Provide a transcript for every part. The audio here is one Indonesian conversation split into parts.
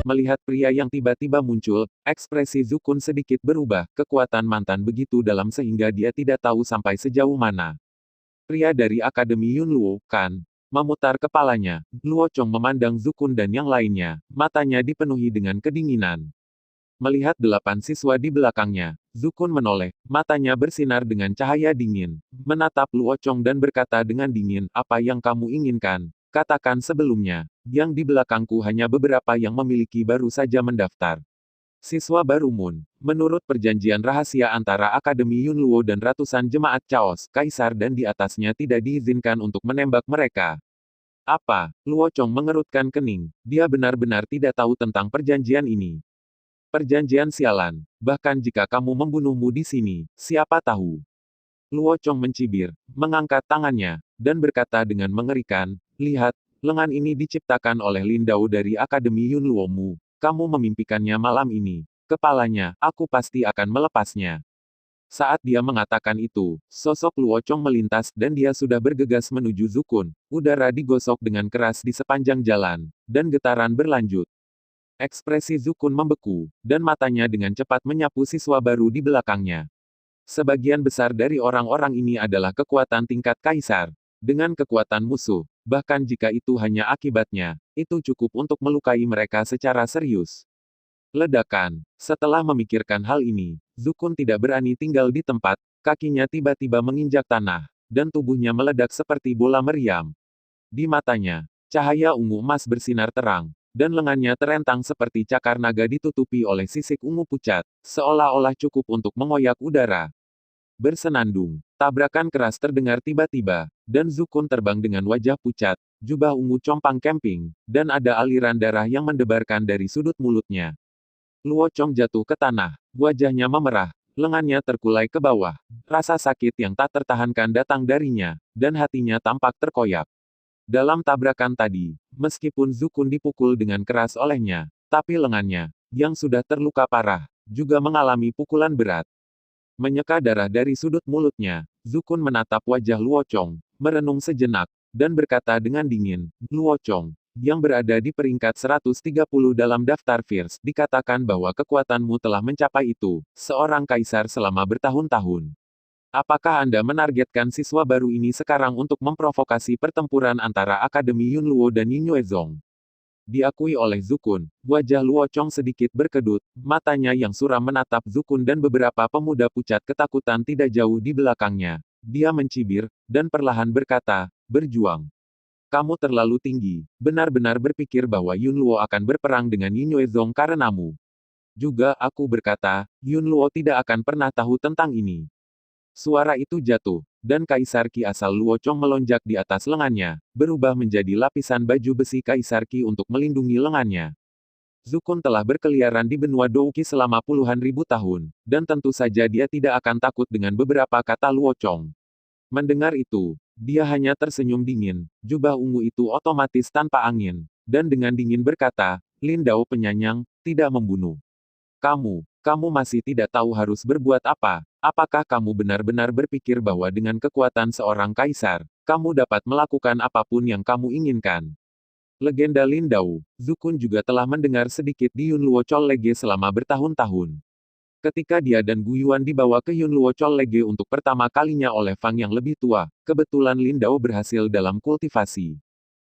Melihat pria yang tiba-tiba muncul, ekspresi Zukun sedikit berubah, kekuatan mantan begitu dalam sehingga dia tidak tahu sampai sejauh mana. Pria dari Akademi Yunluo, kan? Memutar kepalanya, Luo Chong memandang Zukun dan yang lainnya, matanya dipenuhi dengan kedinginan. Melihat 8 siswa di belakangnya, Zukun menoleh, matanya bersinar dengan cahaya dingin, menatap Luo Chong dan berkata dengan dingin, apa yang kamu inginkan? Katakan sebelumnya, yang di belakangku hanya beberapa yang memiliki baru saja mendaftar. Siswa baru Moon, menurut perjanjian rahasia antara Akademi Yunluo dan ratusan jemaat Chaos, Kaisar dan di atasnya tidak diizinkan untuk menembak mereka. Apa? Luo Chong mengerutkan kening, dia benar-benar tidak tahu tentang perjanjian ini. Perjanjian sialan, bahkan jika kamu membunuhmu di sini, siapa tahu? Luo Chong mencibir, mengangkat tangannya, dan berkata dengan mengerikan, lihat, lengan ini diciptakan oleh Lin Dao dari Akademi Yunluo Mu. Kamu memimpikannya malam ini. Kepalanya, aku pasti akan melepasnya. Saat dia mengatakan itu, sosok Luo Chong melintas dan dia sudah bergegas menuju Zukun. Udara digosok dengan keras di sepanjang jalan, dan getaran berlanjut. Ekspresi Zukun membeku, dan matanya dengan cepat menyapu siswa baru di belakangnya. Sebagian besar dari orang-orang ini adalah kekuatan tingkat kaisar. Dengan kekuatan musuh, bahkan jika itu hanya akibatnya, itu cukup untuk melukai mereka secara serius. Ledakan. Setelah memikirkan hal ini, Zukun tidak berani tinggal di tempat, kakinya tiba-tiba menginjak tanah, dan tubuhnya meledak seperti bola meriam. Di matanya, cahaya ungu emas bersinar terang, dan lengannya terentang seperti cakar naga ditutupi oleh sisik ungu pucat, seolah-olah cukup untuk mengoyak udara. Bersenandung, tabrakan keras terdengar tiba-tiba, dan Zukun terbang dengan wajah pucat, jubah ungu compang camping, dan ada aliran darah yang mendebarkan dari sudut mulutnya. Luo Chong jatuh ke tanah, wajahnya memerah, lengannya terkulai ke bawah. Rasa sakit yang tak tertahankan datang darinya, dan hatinya tampak terkoyak. Dalam tabrakan tadi, meskipun Zukun dipukul dengan keras olehnya, tapi lengannya, yang sudah terluka parah, juga mengalami pukulan berat. Menyeka darah dari sudut mulutnya, Zukun menatap wajah Luo Chong, merenung sejenak, dan berkata dengan dingin, Luo Chong, yang berada di peringkat 130 dalam daftar Fierce, dikatakan bahwa kekuatanmu telah mencapai itu, seorang kaisar selama bertahun-tahun. Apakah Anda menargetkan siswa baru ini sekarang untuk memprovokasi pertempuran antara Akademi Yunluo dan Yin Yuezong? Diakui oleh Zukun, wajah Luo Chong sedikit berkedut, matanya yang suram menatap Zukun dan beberapa pemuda pucat ketakutan tidak jauh di belakangnya. Dia mencibir, dan perlahan berkata, berjuang. Kamu terlalu tinggi, benar-benar berpikir bahwa Yunluo akan berperang dengan Yin Yuezong karenamu. Juga aku berkata, Yunluo tidak akan pernah tahu tentang ini. Suara itu jatuh, dan Kaisar Qi asal Luo Chong melonjak di atas lengannya, berubah menjadi lapisan baju besi Kaisar Qi untuk melindungi lengannya. Zukun telah berkeliaran di benua Douqi selama puluhan ribu tahun, dan tentu saja dia tidak akan takut dengan beberapa kata Luo Chong. Mendengar itu, dia hanya tersenyum dingin, jubah ungu itu otomatis tanpa angin, dan dengan dingin berkata, Lin Dao penyanyang, tidak membunuh. Kamu masih tidak tahu harus berbuat apa. Apakah kamu benar-benar berpikir bahwa dengan kekuatan seorang kaisar, kamu dapat melakukan apapun yang kamu inginkan? Legenda Lin Dao, Zukun juga telah mendengar sedikit di Yunluo College selama bertahun-tahun. Ketika dia dan Gu Yuan dibawa ke Yunluo College untuk pertama kalinya oleh Fang yang lebih tua, kebetulan Lin Dao berhasil dalam kultivasi.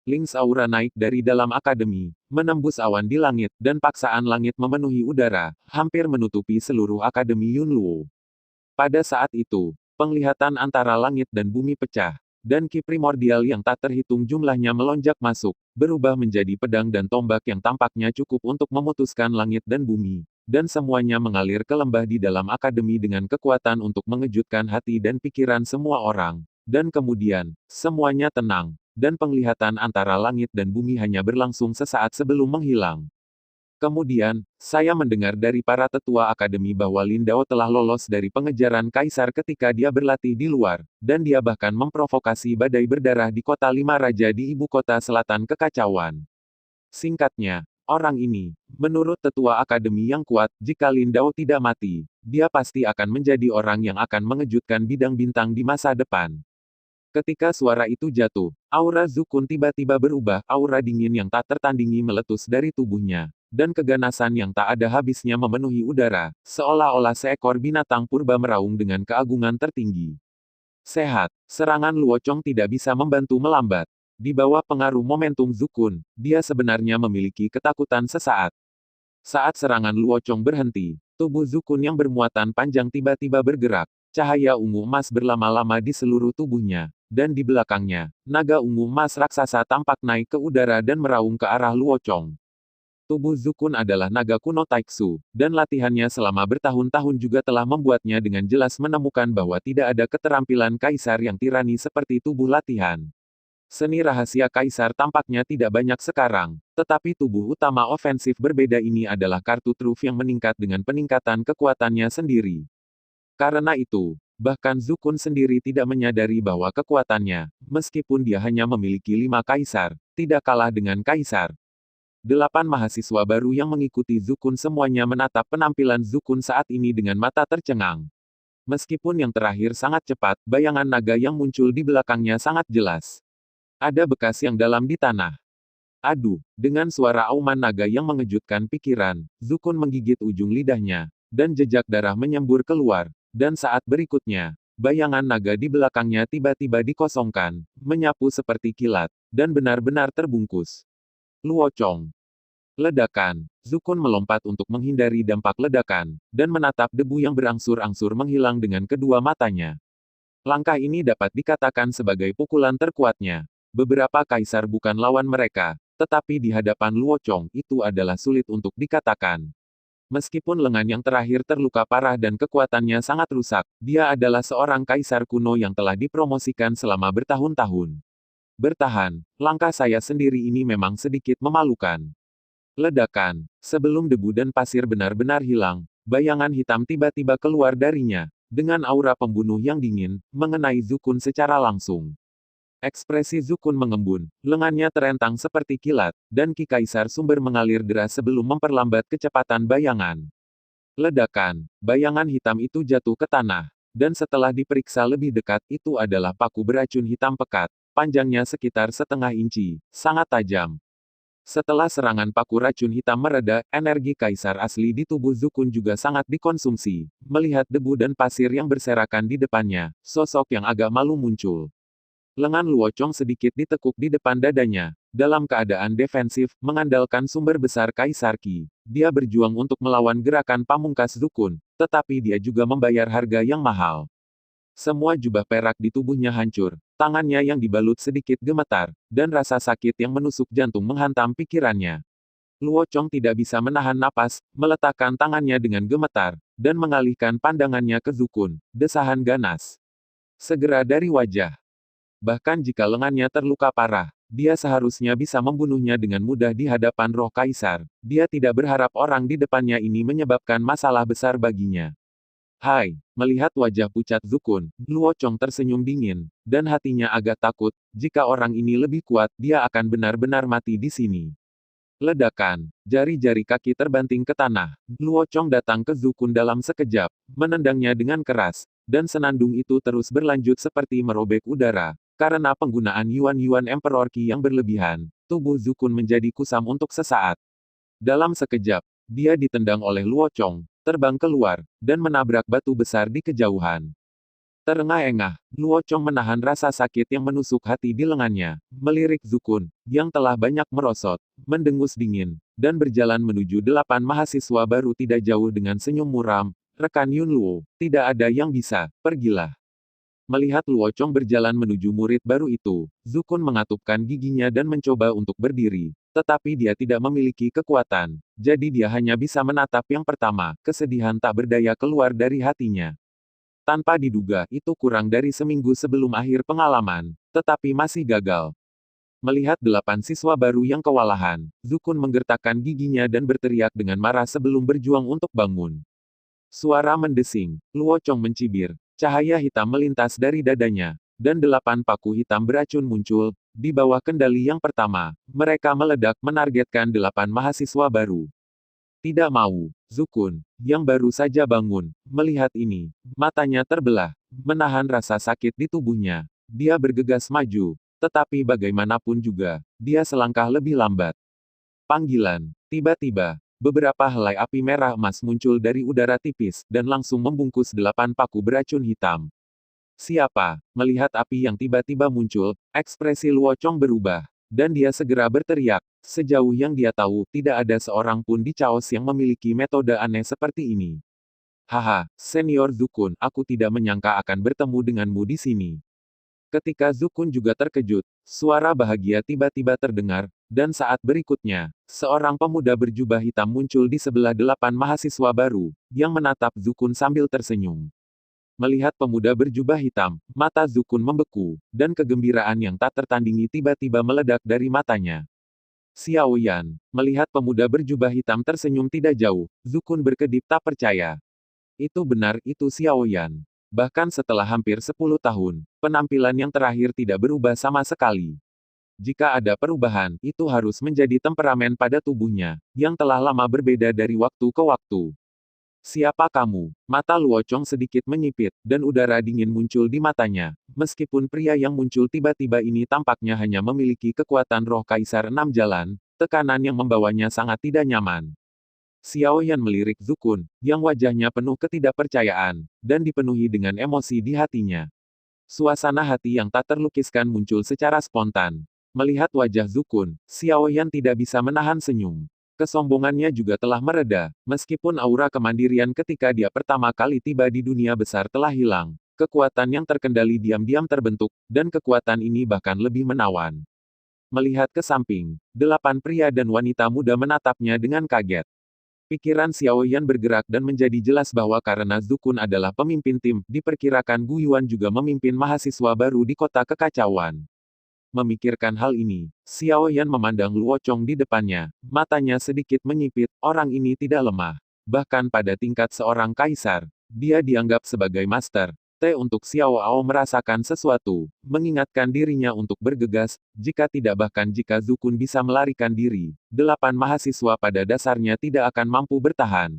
Lings aura naik dari dalam akademi, menembus awan di langit, dan paksaan langit memenuhi udara, hampir menutupi seluruh akademi Yunluo. Pada saat itu, penglihatan antara langit dan bumi pecah, dan ki primordial yang tak terhitung jumlahnya melonjak masuk, berubah menjadi pedang dan tombak yang tampaknya cukup untuk memutuskan langit dan bumi, dan semuanya mengalir ke lembah di dalam akademi dengan kekuatan untuk mengejutkan hati dan pikiran semua orang. Dan kemudian, semuanya tenang, dan penglihatan antara langit dan bumi hanya berlangsung sesaat sebelum menghilang. Kemudian, saya mendengar dari para tetua akademi bahwa Lin Dao telah lolos dari pengejaran kaisar ketika dia berlatih di luar, dan dia bahkan memprovokasi badai berdarah di kota lima raja di ibu kota selatan kekacauan. Singkatnya, orang ini, menurut tetua akademi yang kuat, jika Lin Dao tidak mati, dia pasti akan menjadi orang yang akan mengejutkan bidang bintang di masa depan. Ketika suara itu jatuh, aura Zukun tiba-tiba berubah, aura dingin yang tak tertandingi meletus dari tubuhnya, dan keganasan yang tak ada habisnya memenuhi udara, seolah-olah seekor binatang purba meraung dengan keagungan tertinggi. Sehat, serangan Luochong tidak bisa membantu melambat. Di bawah pengaruh momentum Zukun, dia sebenarnya memiliki ketakutan sesaat. Saat serangan Luochong berhenti, tubuh Zukun yang bermuatan panjang tiba-tiba bergerak. Cahaya ungu emas berlama-lama di seluruh tubuhnya, dan di belakangnya, naga ungu emas raksasa tampak naik ke udara dan meraung ke arah Luochong. Tubuh Zukun adalah naga kuno Taiksu, dan latihannya selama bertahun-tahun juga telah membuatnya dengan jelas menemukan bahwa tidak ada keterampilan kaisar yang tirani seperti tubuh latihan. Seni rahasia kaisar tampaknya tidak banyak sekarang, tetapi tubuh utama ofensif berbeda ini adalah kartu truf yang meningkat dengan peningkatan kekuatannya sendiri. Karena itu, bahkan Zukun sendiri tidak menyadari bahwa kekuatannya, meskipun dia hanya memiliki 5 kaisar, tidak kalah dengan kaisar. 8 mahasiswa baru yang mengikuti Zukun semuanya menatap penampilan Zukun saat ini dengan mata tercengang. Meskipun yang terakhir sangat cepat, bayangan naga yang muncul di belakangnya sangat jelas. Ada bekas yang dalam di tanah. Aduh, dengan suara auman naga yang mengejutkan pikiran, Zukun menggigit ujung lidahnya, dan jejak darah menyembur keluar, dan saat berikutnya, bayangan naga di belakangnya tiba-tiba dikosongkan, menyapu seperti kilat, dan benar-benar terbungkus. Luochong. Ledakan. Zukun melompat untuk menghindari dampak ledakan, dan menatap debu yang berangsur-angsur menghilang dengan kedua matanya. Langkah ini dapat dikatakan sebagai pukulan terkuatnya. Beberapa kaisar bukan lawan mereka, tetapi di hadapan Luochong itu adalah sulit untuk dikatakan. Meskipun lengan yang terakhir terluka parah dan kekuatannya sangat rusak, dia adalah seorang kaisar kuno yang telah dipromosikan selama bertahun-tahun. Bertahan, langkah saya sendiri ini memang sedikit memalukan. Ledakan. Sebelum debu dan pasir benar-benar hilang, bayangan hitam tiba-tiba keluar darinya, dengan aura pembunuh yang dingin, mengenai Zukun secara langsung. Ekspresi Zukun mengembun, lengannya terentang seperti kilat, dan Ki Kaisar Sumber mengalir deras sebelum memperlambat kecepatan bayangan. Ledakan. Bayangan hitam itu jatuh ke tanah, dan setelah diperiksa lebih dekat itu adalah paku beracun hitam pekat. Panjangnya sekitar setengah inci, sangat tajam. Setelah serangan paku racun hitam mereda, energi kaisar asli di tubuh Zukun juga sangat dikonsumsi. Melihat debu dan pasir yang berserakan di depannya, sosok yang agak malu muncul. Lengan Luochong sedikit ditekuk di depan dadanya. Dalam keadaan defensif, mengandalkan sumber besar Kaisar Qi, dia berjuang untuk melawan gerakan pamungkas Zukun, tetapi dia juga membayar harga yang mahal. Semua jubah perak di tubuhnya hancur, tangannya yang dibalut sedikit gemetar, dan rasa sakit yang menusuk jantung menghantam pikirannya. Luochong tidak bisa menahan napas, meletakkan tangannya dengan gemetar, dan mengalihkan pandangannya ke Zukun, desahan ganas. Segera dari wajah. Bahkan jika lengannya terluka parah, dia seharusnya bisa membunuhnya dengan mudah di hadapan roh kaisar. Dia tidak berharap orang di depannya ini menyebabkan masalah besar baginya. Hai, melihat wajah pucat Zukun, Luochong tersenyum dingin, dan hatinya agak takut, jika orang ini lebih kuat, dia akan benar-benar mati di sini. Ledakan, jari-jari kaki terbanting ke tanah, Luochong datang ke Zukun dalam sekejap, menendangnya dengan keras, dan senandung itu terus berlanjut seperti merobek udara. Karena penggunaan Yuan-Yuan Emperor Qi yang berlebihan, tubuh Zukun menjadi kusam untuk sesaat. Dalam sekejap, dia ditendang oleh Luochong, terbang keluar, dan menabrak batu besar di kejauhan. Terengah-engah, Luochong menahan rasa sakit yang menusuk hati di lengannya, melirik Zukun, yang telah banyak merosot, mendengus dingin, dan berjalan menuju 8 mahasiswa baru tidak jauh dengan senyum muram. Rekan Yunluo, tidak ada yang bisa, pergilah. Melihat Luochong berjalan menuju murid baru itu, Zukun mengatupkan giginya dan mencoba untuk berdiri. Tetapi dia tidak memiliki kekuatan, jadi dia hanya bisa menatap yang pertama, kesedihan tak berdaya keluar dari hatinya. Tanpa diduga, itu kurang dari seminggu sebelum akhir pengalaman, tetapi masih gagal. Melihat 8 siswa baru yang kewalahan, Zukun menggertakkan giginya dan berteriak dengan marah sebelum berjuang untuk bangun. Suara mendesing, Luochong mencibir. Cahaya hitam melintas dari dadanya, dan 8 paku hitam beracun muncul. Di bawah kendali yang pertama, mereka meledak menargetkan 8 mahasiswa baru. Tidak mau, Zukun, yang baru saja bangun, melihat ini, matanya terbelah, menahan rasa sakit di tubuhnya. Dia bergegas maju, tetapi bagaimanapun juga, dia selangkah lebih lambat. Panggilan, tiba-tiba, beberapa helai api merah emas muncul dari udara tipis, dan langsung membungkus 8 paku beracun hitam. Siapa? Melihat api yang tiba-tiba muncul, ekspresi Luo Chong berubah. Dan dia segera berteriak. Sejauh yang dia tahu, tidak ada seorang pun di Chaos yang memiliki metode aneh seperti ini. Haha, Senior Zukun, aku tidak menyangka akan bertemu denganmu di sini. Ketika Zukun juga terkejut, suara bahagia tiba-tiba terdengar, dan saat berikutnya, seorang pemuda berjubah hitam muncul di sebelah 8 mahasiswa baru, yang menatap Zukun sambil tersenyum. Melihat pemuda berjubah hitam, mata Zukun membeku, dan kegembiraan yang tak tertandingi tiba-tiba meledak dari matanya. Xiao Yan, melihat pemuda berjubah hitam tersenyum tidak jauh, Zukun berkedip tak percaya. Itu benar, itu Xiao Yan. Bahkan setelah hampir 10 tahun, penampilan yang terakhir tidak berubah sama sekali. Jika ada perubahan, itu harus menjadi temperamen pada tubuhnya, yang telah lama berbeda dari waktu ke waktu. Siapa kamu? Mata Luo Chong sedikit menyipit, dan udara dingin muncul di matanya. Meskipun pria yang muncul tiba-tiba ini tampaknya hanya memiliki kekuatan roh kaisar 6 jalan, tekanan yang membawanya sangat tidak nyaman. Xiao Yan melirik Zukun, yang wajahnya penuh ketidakpercayaan, dan dipenuhi dengan emosi di hatinya. Suasana hati yang tak terlukiskan muncul secara spontan. Melihat wajah Zukun, Xiao Yan tidak bisa menahan senyum. Kesombongannya juga telah mereda, meskipun aura kemandirian ketika dia pertama kali tiba di dunia besar telah hilang. Kekuatan yang terkendali diam-diam terbentuk, dan kekuatan ini bahkan lebih menawan. Melihat ke samping, 8 pria dan wanita muda menatapnya dengan kaget. Pikiran Xiao Yan bergerak dan menjadi jelas bahwa karena Zukun adalah pemimpin tim, diperkirakan Gu Yuan juga memimpin mahasiswa baru di kota kekacauan. Memikirkan hal ini, Xiao Yan memandang Luo Chong di depannya, matanya sedikit menyipit, orang ini tidak lemah. Bahkan pada tingkat seorang kaisar, dia dianggap sebagai master. Untuk Xiao Ao merasakan sesuatu, mengingatkan dirinya untuk bergegas, jika tidak bahkan jika Zukun bisa melarikan diri, 8 mahasiswa pada dasarnya tidak akan mampu bertahan.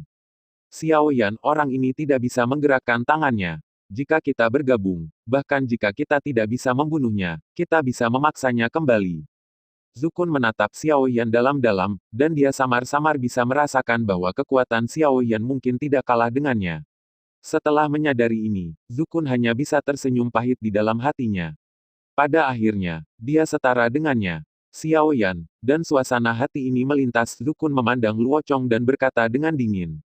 Xiao Yan, orang ini tidak bisa menggerakkan tangannya. Jika kita bergabung, bahkan jika kita tidak bisa membunuhnya, kita bisa memaksanya kembali. Zukun menatap Xiao Yan dalam-dalam, dan dia samar-samar bisa merasakan bahwa kekuatan Xiao Yan mungkin tidak kalah dengannya. Setelah menyadari ini, Zukun hanya bisa tersenyum pahit di dalam hatinya. Pada akhirnya, dia setara dengannya. Xiao Yan, dan suasana hati ini melintas. Zukun memandang Luo Chong dan berkata dengan dingin.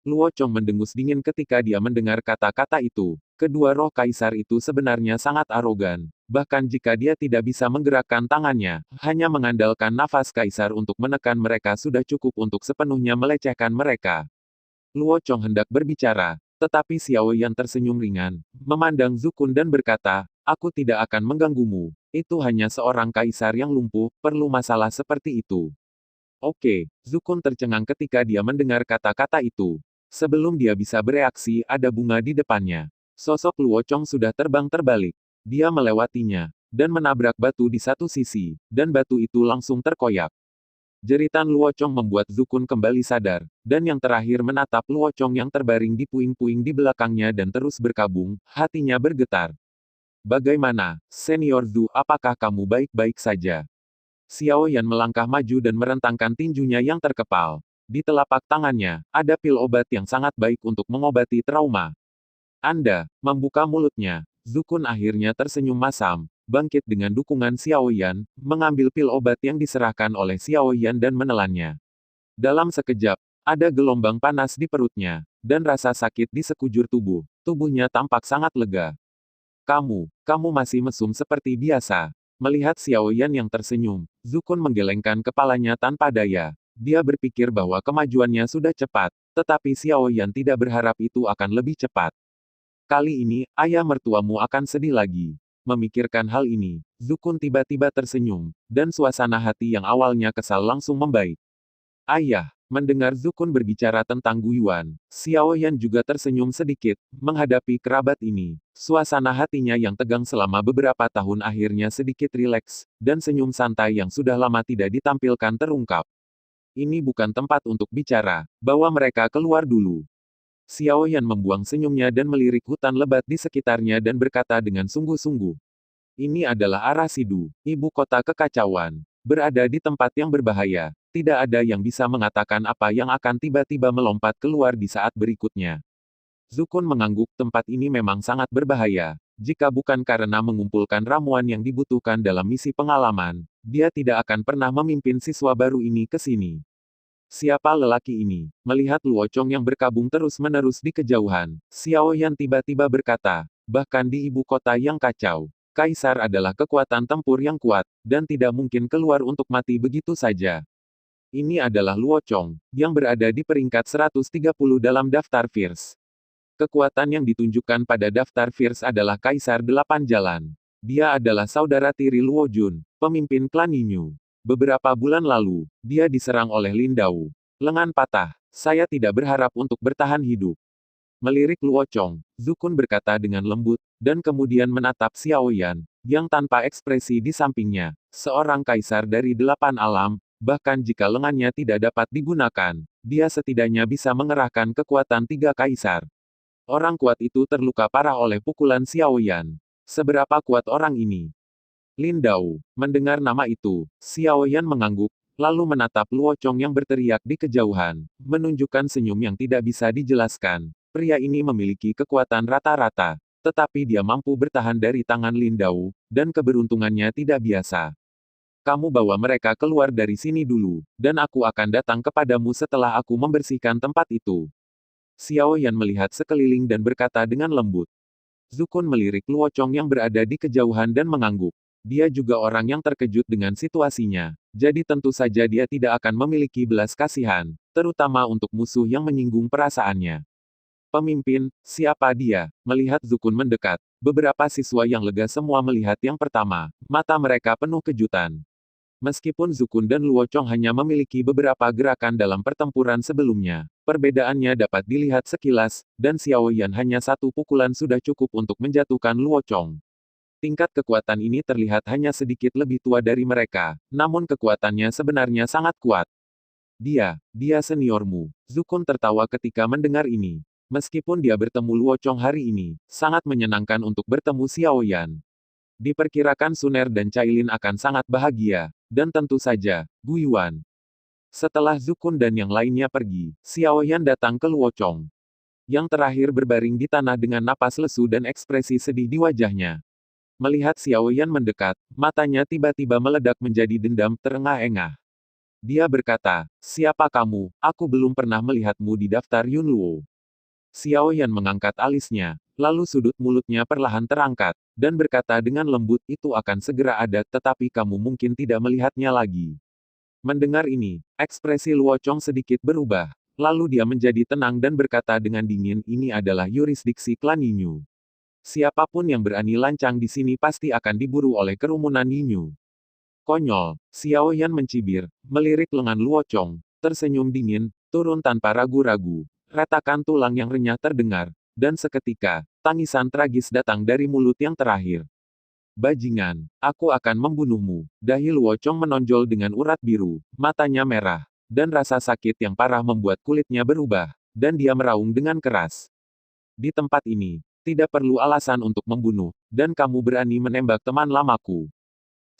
Luo Chong mendengus dingin ketika dia mendengar kata-kata itu. Kedua roh kaisar itu sebenarnya sangat arogan. Bahkan jika dia tidak bisa menggerakkan tangannya, hanya mengandalkan nafas kaisar untuk menekan mereka sudah cukup untuk sepenuhnya melecehkan mereka. Luo Chong hendak berbicara, tetapi Xiao Yan tersenyum ringan, memandang Zukun dan berkata, aku tidak akan mengganggumu. Itu hanya seorang kaisar yang lumpuh, perlu masalah seperti itu. Oke, Zukun tercengang ketika dia mendengar kata-kata itu. Sebelum dia bisa bereaksi, ada bunga di depannya. Sosok Luo Chong sudah terbang terbalik. Dia melewatinya, dan menabrak batu di satu sisi, dan batu itu langsung terkoyak. Jeritan Luo Chong membuat Zukun kembali sadar, dan yang terakhir menatap Luo Chong yang terbaring di puing-puing di belakangnya dan terus berkabung, hatinya bergetar. Bagaimana, Senior Zu, apakah kamu baik-baik saja? Xiao Yan melangkah maju dan merentangkan tinjunya yang terkepal. Di telapak tangannya, ada pil obat yang sangat baik untuk mengobati trauma. Anda, membuka mulutnya. Zukun akhirnya tersenyum masam, bangkit dengan dukungan Xiao Yan, mengambil pil obat yang diserahkan oleh Xiao Yan dan menelannya. Dalam sekejap, ada gelombang panas di perutnya, dan rasa sakit di sekujur tubuh. Tubuhnya tampak sangat lega. Kamu masih mesum seperti biasa. Melihat Xiao Yan yang tersenyum, Zukun menggelengkan kepalanya tanpa daya. Dia berpikir bahwa kemajuannya sudah cepat, tetapi Xiao Yan tidak berharap itu akan lebih cepat. Kali ini, ayah mertuamu akan sedih lagi. Memikirkan hal ini, Zukun tiba-tiba tersenyum, dan suasana hati yang awalnya kesal langsung membaik. Ayah, mendengar Zukun berbicara tentang Gu Yuan, Xiao Yan juga tersenyum sedikit, menghadapi kerabat ini. Suasana hatinya yang tegang selama beberapa tahun akhirnya sedikit rileks, dan senyum santai yang sudah lama tidak ditampilkan terungkap. Ini bukan tempat untuk bicara, bawa mereka keluar dulu. Xiao Yan membuang senyumnya dan melirik hutan lebat di sekitarnya dan berkata dengan sungguh-sungguh. Ini adalah Arasidu, ibu kota kekacauan. Berada di tempat yang berbahaya. Tidak ada yang bisa mengatakan apa yang akan tiba-tiba melompat keluar di saat berikutnya. Zukun mengangguk, tempat ini memang sangat berbahaya. Jika bukan karena mengumpulkan ramuan yang dibutuhkan dalam misi pengalaman, dia tidak akan pernah memimpin siswa baru ini ke sini. Siapa lelaki ini? Melihat Luo Chong yang berkabung terus-menerus di kejauhan, Xiao Yan tiba-tiba berkata, bahkan di ibu kota yang kacau, Kaisar adalah kekuatan tempur yang kuat, dan tidak mungkin keluar untuk mati begitu saja. Ini adalah Luo Chong, yang berada di peringkat 130 dalam daftar Fierce. Kekuatan yang ditunjukkan pada daftar Fierce adalah Kaisar Delapan Jalan. Dia adalah saudara tiri Luo Jun, pemimpin klan Yinyu. Beberapa bulan lalu, dia diserang oleh Lin Dao. Lengan patah. Saya tidak berharap untuk bertahan hidup. Melirik Luo Chong, Zukun berkata dengan lembut, dan kemudian menatap Xiao Yan, yang tanpa ekspresi di sampingnya. Seorang kaisar dari 8 alam, bahkan jika lengannya tidak dapat digunakan, dia setidaknya bisa mengerahkan kekuatan 3 kaisar. Orang kuat itu terluka parah oleh pukulan Xiao Yan. Seberapa kuat orang ini? Lin Dao, mendengar nama itu, Xiao Yan mengangguk, lalu menatap Luo Chong yang berteriak di kejauhan, menunjukkan senyum yang tidak bisa dijelaskan. Pria ini memiliki kekuatan rata-rata, tetapi dia mampu bertahan dari tangan Lin Dao, dan keberuntungannya tidak biasa. Kamu bawa mereka keluar dari sini dulu, dan aku akan datang kepadamu setelah aku membersihkan tempat itu. Xiao Yan melihat sekeliling dan berkata dengan lembut. Zukun melirik Luo Chong yang berada di kejauhan dan mengangguk. Dia juga orang yang terkejut dengan situasinya, jadi tentu saja dia tidak akan memiliki belas kasihan, terutama untuk musuh yang menyinggung perasaannya. Pemimpin, siapa dia? Melihat Zukun mendekat, beberapa siswa yang lega semua melihat yang pertama, mata mereka penuh kejutan. Meskipun Zukun dan Luo Chong hanya memiliki beberapa gerakan dalam pertempuran sebelumnya, perbedaannya dapat dilihat sekilas, dan Xiao Yan hanya satu pukulan sudah cukup untuk menjatuhkan Luo Chong. Tingkat kekuatan ini terlihat hanya sedikit lebih tua dari mereka, namun kekuatannya sebenarnya sangat kuat. Dia seniormu. Zukun tertawa ketika mendengar ini. Meskipun dia bertemu Luo Chong hari ini, sangat menyenangkan untuk bertemu Xiao Yan. Diperkirakan Suner dan Cailin akan sangat bahagia, dan tentu saja, Gu Yuan. Setelah Zukun dan yang lainnya pergi, Xiao Yan datang ke Luo Chong. Yang terakhir berbaring di tanah dengan napas lesu dan ekspresi sedih di wajahnya. Melihat Xiao Yan mendekat, matanya tiba-tiba meledak menjadi dendam terengah-engah. Dia berkata, siapa kamu? Aku belum pernah melihatmu di daftar Yunluo. Xiao Yan mengangkat alisnya, lalu sudut mulutnya perlahan terangkat, dan berkata dengan lembut itu akan segera ada tetapi kamu mungkin tidak melihatnya lagi. Mendengar ini, ekspresi Luo Chong sedikit berubah, lalu dia menjadi tenang dan berkata dengan dingin ini adalah yurisdiksi klan Yinyu. Siapapun yang berani lancang di sini pasti akan diburu oleh kerumunan Yinyu. Konyol, Xiao Yan mencibir, melirik lengan Luo Chong, tersenyum dingin, turun tanpa ragu-ragu. Retakan tulang yang renyah terdengar, dan seketika, tangisan tragis datang dari mulut yang terakhir. Bajingan, aku akan membunuhmu. Dahi Luo Chong menonjol dengan urat biru, matanya merah, dan rasa sakit yang parah membuat kulitnya berubah, dan dia meraung dengan keras. Di tempat ini, tidak perlu alasan untuk membunuh, dan kamu berani menembak teman lamaku.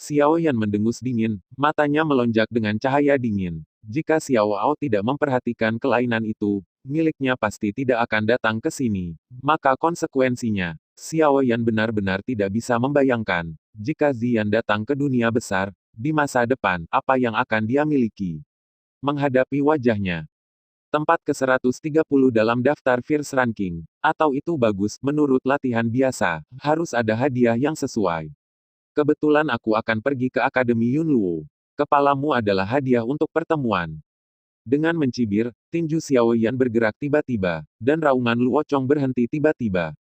Xiao Yan mendengus dingin, matanya melonjak dengan cahaya dingin. Jika Xiao Ao tidak memperhatikan kelainan itu, miliknya pasti tidak akan datang ke sini. Maka konsekuensinya, Xiao Yan benar-benar tidak bisa membayangkan, jika Ziyan datang ke dunia besar, di masa depan, apa yang akan dia miliki. Menghadapi wajahnya, tempat ke-130 dalam daftar Fierce Ranking. Atau itu bagus, menurut latihan biasa, harus ada hadiah yang sesuai. Kebetulan aku akan pergi ke Akademi Yunluo. Kepalamu adalah hadiah untuk pertemuan. Dengan mencibir, tinju Xiao Yan bergerak tiba-tiba, dan raungan Luo Chong berhenti tiba-tiba.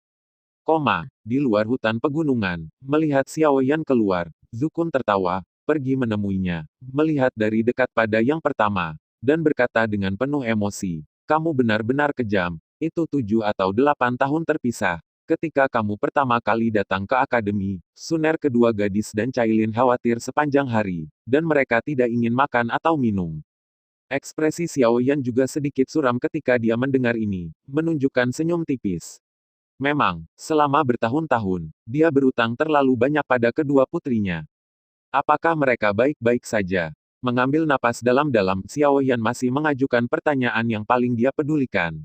Di luar hutan pegunungan, melihat Xiao Yan keluar, Zukun tertawa, pergi menemuinya, melihat dari dekat pada yang pertama, dan berkata dengan penuh emosi, kamu benar-benar kejam, itu 7 atau 8 tahun terpisah. Ketika kamu pertama kali datang ke akademi, Suner kedua gadis dan Cailin khawatir sepanjang hari, dan mereka tidak ingin makan atau minum. Ekspresi Xiao Yan juga sedikit suram ketika dia mendengar ini, menunjukkan senyum tipis. Memang, selama bertahun-tahun, dia berutang terlalu banyak pada kedua putrinya. Apakah mereka baik-baik saja? Mengambil napas dalam-dalam, Xiao Yan masih mengajukan pertanyaan yang paling dia pedulikan.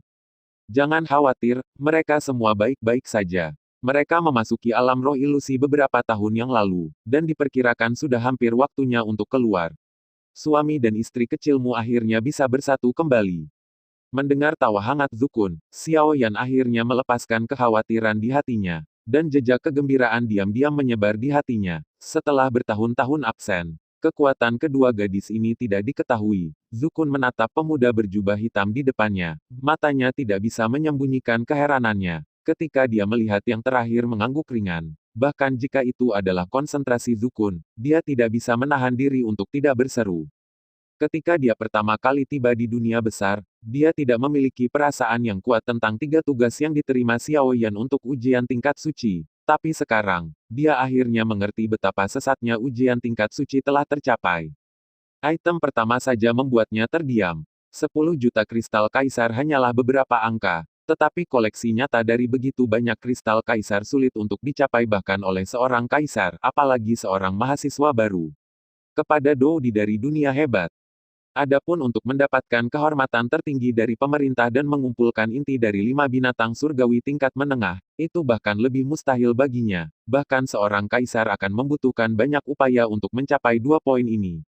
Jangan khawatir, mereka semua baik-baik saja. Mereka memasuki alam roh ilusi beberapa tahun yang lalu, dan diperkirakan sudah hampir waktunya untuk keluar. Suami dan istri kecilmu akhirnya bisa bersatu kembali. Mendengar tawa hangat Zukun, Xiao Yan akhirnya melepaskan kekhawatiran di hatinya, dan jejak kegembiraan diam-diam menyebar di hatinya. Setelah bertahun-tahun absen, kekuatan kedua gadis ini tidak diketahui. Zukun menatap pemuda berjubah hitam di depannya. Matanya tidak bisa menyembunyikan keheranannya ketika dia melihat yang terakhir mengangguk ringan. Bahkan jika itu adalah konsentrasi Zukun, dia tidak bisa menahan diri untuk tidak berseru. Ketika dia pertama kali tiba di dunia besar, dia tidak memiliki perasaan yang kuat tentang 3 tugas yang diterima Xiao Yan untuk ujian tingkat suci. Tapi sekarang, dia akhirnya mengerti betapa sesatnya ujian tingkat suci telah tercapai. Item pertama saja membuatnya terdiam. 10 juta kristal kaisar hanyalah beberapa angka, tetapi koleksi nyata dari begitu banyak kristal kaisar sulit untuk dicapai bahkan oleh seorang kaisar, apalagi seorang mahasiswa baru. Kepada Doudi dari dunia hebat. Adapun untuk mendapatkan kehormatan tertinggi dari pemerintah dan mengumpulkan inti dari 5 binatang surgawi tingkat menengah, itu bahkan lebih mustahil baginya. Bahkan seorang kaisar akan membutuhkan banyak upaya untuk mencapai 2 poin ini.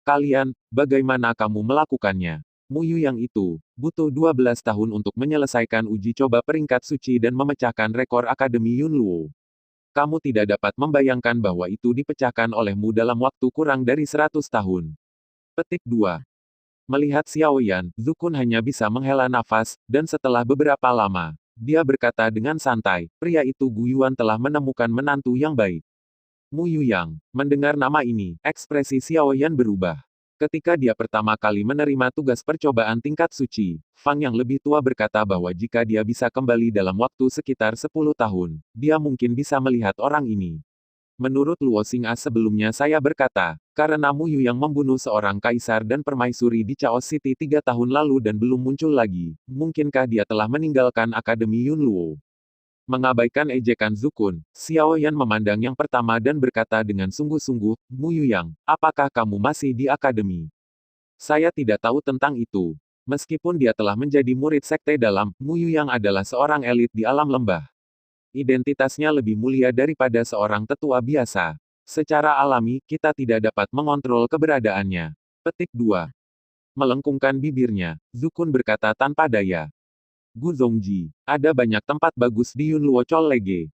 Kalian, bagaimana kamu melakukannya? Muyu yang itu, butuh 12 tahun untuk menyelesaikan uji coba peringkat suci dan memecahkan rekor Akademi Yunluo. Kamu tidak dapat membayangkan bahwa itu dipecahkan olehmu dalam waktu kurang dari 100 tahun. Petik 2. Melihat Xiao Yan, Zukun hanya bisa menghela nafas, dan setelah beberapa lama, dia berkata dengan santai, pria itu Guyuan telah menemukan menantu yang baik. Mu Yuyang, mendengar nama ini, ekspresi Xiao Yan berubah. Ketika dia pertama kali menerima tugas percobaan tingkat suci, Fang yang lebih tua berkata bahwa jika dia bisa kembali dalam waktu sekitar 10 tahun, dia mungkin bisa melihat orang ini. Menurut Luo Xing'a sebelumnya saya berkata, karena Mu Yu yang membunuh seorang kaisar dan permaisuri di Chaos City 3 tahun lalu dan belum muncul lagi, mungkinkah dia telah meninggalkan Akademi Yunluo? Mengabaikan ejekan Zukun, Xiao Yan memandang yang pertama dan berkata dengan sungguh-sungguh, Mu Yuyang, apakah kamu masih di akademi? Saya tidak tahu tentang itu. Meskipun dia telah menjadi murid sekte dalam, Mu Yuyang adalah seorang elit di alam lembah. Identitasnya lebih mulia daripada seorang tetua biasa. Secara alami, kita tidak dapat mengontrol keberadaannya. Petik 2. Melengkungkan bibirnya, Zukun berkata tanpa daya. Gu Zongji, ada banyak tempat bagus di Yunluo College.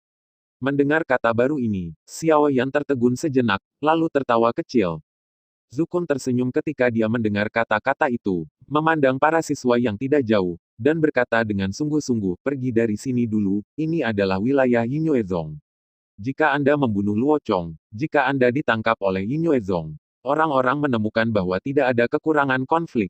Mendengar kata baru ini, Xiao Yan tertegun sejenak, lalu tertawa kecil. Zukun tersenyum ketika dia mendengar kata-kata itu, memandang para siswa yang tidak jauh, dan berkata dengan sungguh-sungguh, pergi dari sini dulu, ini adalah wilayah Yinyoezong. Jika Anda membunuh Luo Chong, jika Anda ditangkap oleh Yinyoezong, orang-orang menemukan bahwa tidak ada kekurangan konflik.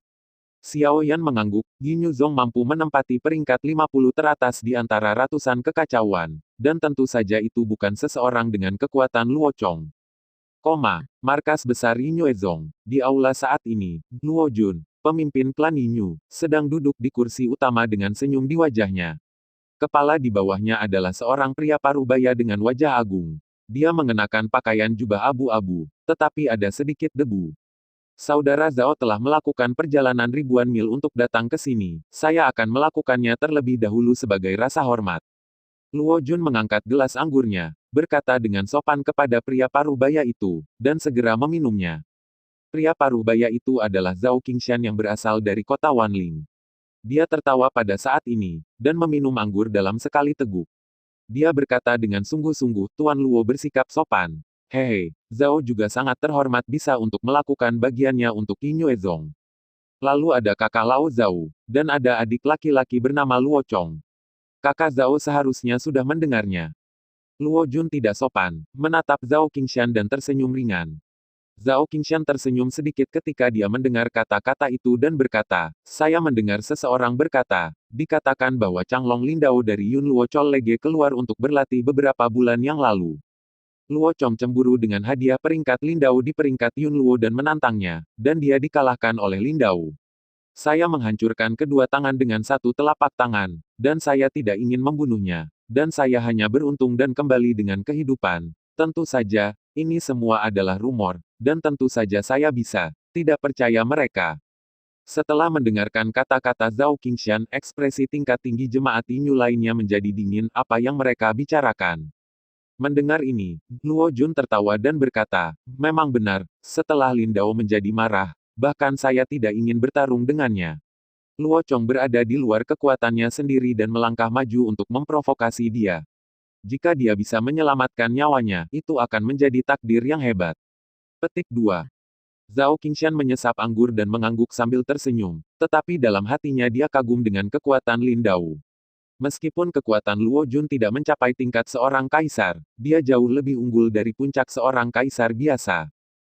Xiao Yan mengangguk, Yinyoezong mampu menempati peringkat 50 teratas di antara ratusan kekacauan, dan tentu saja itu bukan seseorang dengan kekuatan Luo Chong. Markas besar Yinyoezong. Di aula saat ini, Luo Jun, pemimpin klan Yinyu, sedang duduk di kursi utama dengan senyum di wajahnya. Kepala di bawahnya adalah seorang pria parubaya dengan wajah agung. Dia mengenakan pakaian jubah abu-abu, tetapi ada sedikit debu. Saudara Zhao telah melakukan perjalanan ribuan mil untuk datang ke sini. Saya akan melakukannya terlebih dahulu sebagai rasa hormat. Luo Jun mengangkat gelas anggurnya, berkata dengan sopan kepada pria parubaya itu, dan segera meminumnya. Pria parubaya itu adalah Zhao Qingshan yang berasal dari kota Wanling. Dia tertawa pada saat ini, dan meminum anggur dalam sekali teguk. Dia berkata dengan sungguh-sungguh, Tuan Luo bersikap sopan. Hehe, Zhao juga sangat terhormat bisa untuk melakukan bagiannya untuk Yinyoezong. Lalu ada kakak Lao Zhao, dan ada adik laki-laki bernama Luo Chong. Kakak Zhao seharusnya sudah mendengarnya. Luo Jun tidak sopan, menatap Zhao Qingshan dan tersenyum ringan. Zhao Qingshan tersenyum sedikit ketika dia mendengar kata-kata itu dan berkata, saya mendengar seseorang berkata, dikatakan bahwa Changlong Lindao dari Yunluo College keluar untuk berlatih beberapa bulan yang lalu. Luo Chong cemburu dengan hadiah peringkat Lindao di peringkat Yunluo dan menantangnya, dan dia dikalahkan oleh Lindao. Saya menghancurkan kedua tangan dengan satu telapak tangan, dan saya tidak ingin membunuhnya, dan saya hanya beruntung dan kembali dengan kehidupan. Tentu saja, ini semua adalah rumor, dan tentu saja saya bisa. Tidak percaya mereka. Setelah mendengarkan kata-kata Zhao Qingshan, ekspresi tingkat tinggi jemaat Yinyu lainnya menjadi dingin. Apa yang mereka bicarakan? Mendengar ini, Luo Jun tertawa dan berkata, memang benar, setelah Lin Dao menjadi marah, bahkan saya tidak ingin bertarung dengannya. Luo Chong berada di luar kekuatannya sendiri dan melangkah maju untuk memprovokasi dia. Jika dia bisa menyelamatkan nyawanya, itu akan menjadi takdir yang hebat. Petik 2. Zhao Qingshan menyesap anggur dan mengangguk sambil tersenyum, tetapi dalam hatinya dia kagum dengan kekuatan Lin Dao. Meskipun kekuatan Luo Jun tidak mencapai tingkat seorang kaisar, dia jauh lebih unggul dari puncak seorang kaisar biasa.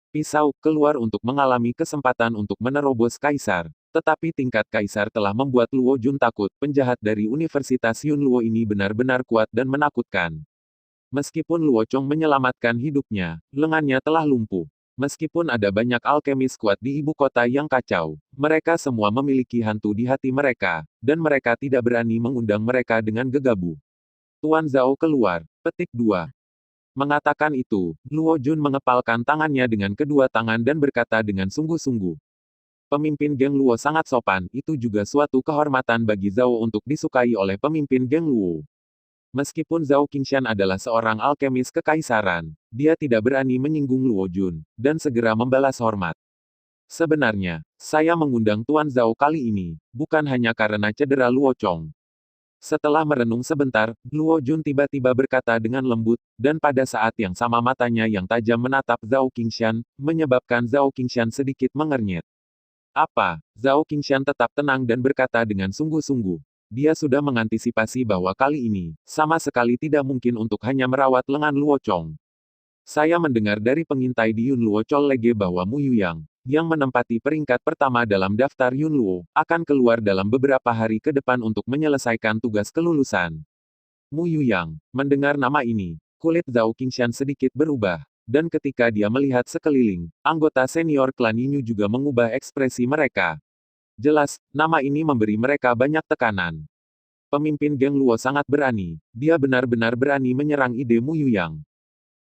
Pisau keluar untuk mengalami kesempatan untuk menerobos kaisar, tetapi tingkat kaisar telah membuat Luo Jun takut. Penjahat dari Universitas Yun Luo ini benar-benar kuat dan menakutkan. Meskipun Luo Chong menyelamatkan hidupnya, lengannya telah lumpuh. Meskipun ada banyak alkemis kuat di ibu kota yang kacau, mereka semua memiliki hantu di hati mereka, dan mereka tidak berani mengundang mereka dengan gegabah. Tuan Zhao keluar. Petik 2. Mengatakan itu, Luo Jun mengepalkan tangannya dengan kedua tangan dan berkata dengan sungguh-sungguh. Pemimpin geng Luo sangat sopan, itu juga suatu kehormatan bagi Zhao untuk disukai oleh pemimpin geng Luo. Meskipun Zhao Qingshan adalah seorang alkemis kekaisaran, dia tidak berani menyinggung Luo Jun, dan segera membalas hormat. Sebenarnya, saya mengundang Tuan Zhao kali ini, bukan hanya karena cedera Luo Chong. Setelah merenung sebentar, Luo Jun tiba-tiba berkata dengan lembut, dan pada saat yang sama matanya yang tajam menatap Zhao Qingshan, menyebabkan Zhao Qingshan sedikit mengernyit. Apa? Zhao Qingshan tetap tenang dan berkata dengan sungguh-sungguh. Dia sudah mengantisipasi bahwa kali ini, sama sekali tidak mungkin untuk hanya merawat lengan Luo Chong. Saya mendengar dari pengintai di Yun Luo College bahwa Mu Yuyang, yang menempati peringkat pertama dalam daftar Yun Luo, akan keluar dalam beberapa hari ke depan untuk menyelesaikan tugas kelulusan. Mu Yuyang, mendengar nama ini, kulit Zhao Qingshan sedikit berubah, dan ketika dia melihat sekeliling, anggota senior klan Yinyu juga mengubah ekspresi mereka. Jelas, nama ini memberi mereka banyak tekanan. Pemimpin geng Luo sangat berani, dia benar-benar berani menyerang ide Mu Yuyang.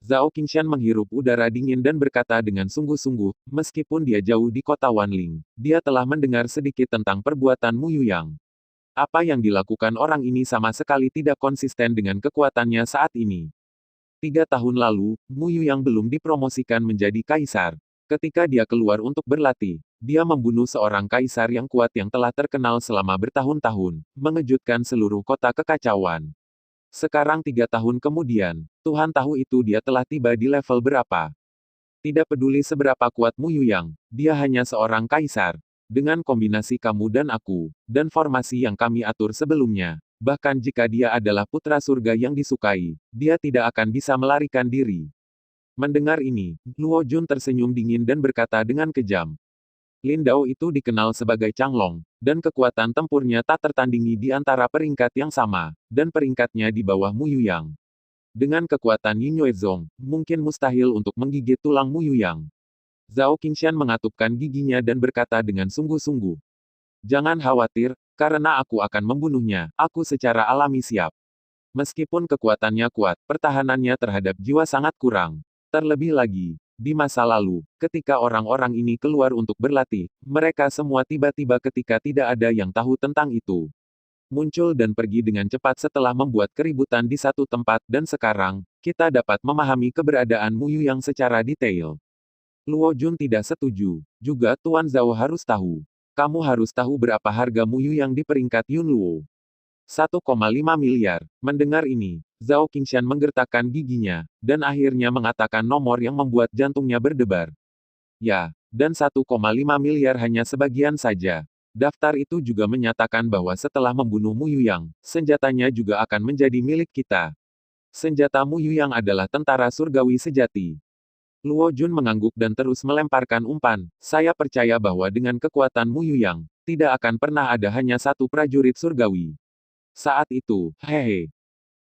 Zhao Qingshan menghirup udara dingin dan berkata dengan sungguh-sungguh, meskipun dia jauh di kota Wanling, dia telah mendengar sedikit tentang perbuatan Mu Yuyang. Apa yang dilakukan orang ini sama sekali tidak konsisten dengan kekuatannya saat ini. 3 tahun lalu, Mu Yuyang belum dipromosikan menjadi kaisar. Ketika dia keluar untuk berlatih, dia membunuh seorang kaisar yang kuat yang telah terkenal selama bertahun-tahun, mengejutkan seluruh kota kekacauan. Sekarang 3 tahun kemudian, Tuhan tahu itu dia telah tiba di level berapa. Tidak peduli seberapa kuat Mu Yuyang, dia hanya seorang kaisar. Dengan kombinasi kamu dan aku, dan formasi yang kami atur sebelumnya, bahkan jika dia adalah putra surga yang disukai, dia tidak akan bisa melarikan diri. Mendengar ini, Luo Jun tersenyum dingin dan berkata dengan kejam. Lin Dao itu dikenal sebagai Changlong, dan kekuatan tempurnya tak tertandingi di antara peringkat yang sama, dan peringkatnya di bawah Mu Yuyang. Dengan kekuatan Yin Yuezong, mungkin mustahil untuk menggigit tulang Mu Yuyang. Zhao Qingshan mengatupkan giginya dan berkata dengan sungguh-sungguh. Jangan khawatir, karena aku akan membunuhnya, aku secara alami siap. Meskipun kekuatannya kuat, pertahanannya terhadap jiwa sangat kurang. Terlebih lagi, di masa lalu, ketika orang-orang ini keluar untuk berlatih, mereka semua tiba-tiba ketika tidak ada yang tahu tentang itu. Muncul dan pergi dengan cepat setelah membuat keributan di satu tempat dan sekarang, kita dapat memahami keberadaan Mu Yuyang secara detail. Luo Jun tidak setuju. Juga Tuan Zhao harus tahu. Kamu harus tahu berapa harga Mu Yuyang di peringkat Yun Luo. 1,5 miliar. Mendengar ini, Zhao Qingshan menggertakkan giginya, dan akhirnya mengatakan nomor yang membuat jantungnya berdebar. Ya, dan 1,5 miliar hanya sebagian saja. Daftar itu juga menyatakan bahwa setelah membunuh Mu Yuyang, senjatanya juga akan menjadi milik kita. Senjata Mu Yuyang adalah tentara surgawi sejati. Luo Jun mengangguk dan terus melemparkan umpan. Saya percaya bahwa dengan kekuatan Mu Yuyang, tidak akan pernah ada hanya satu prajurit surgawi. Saat itu, hehe.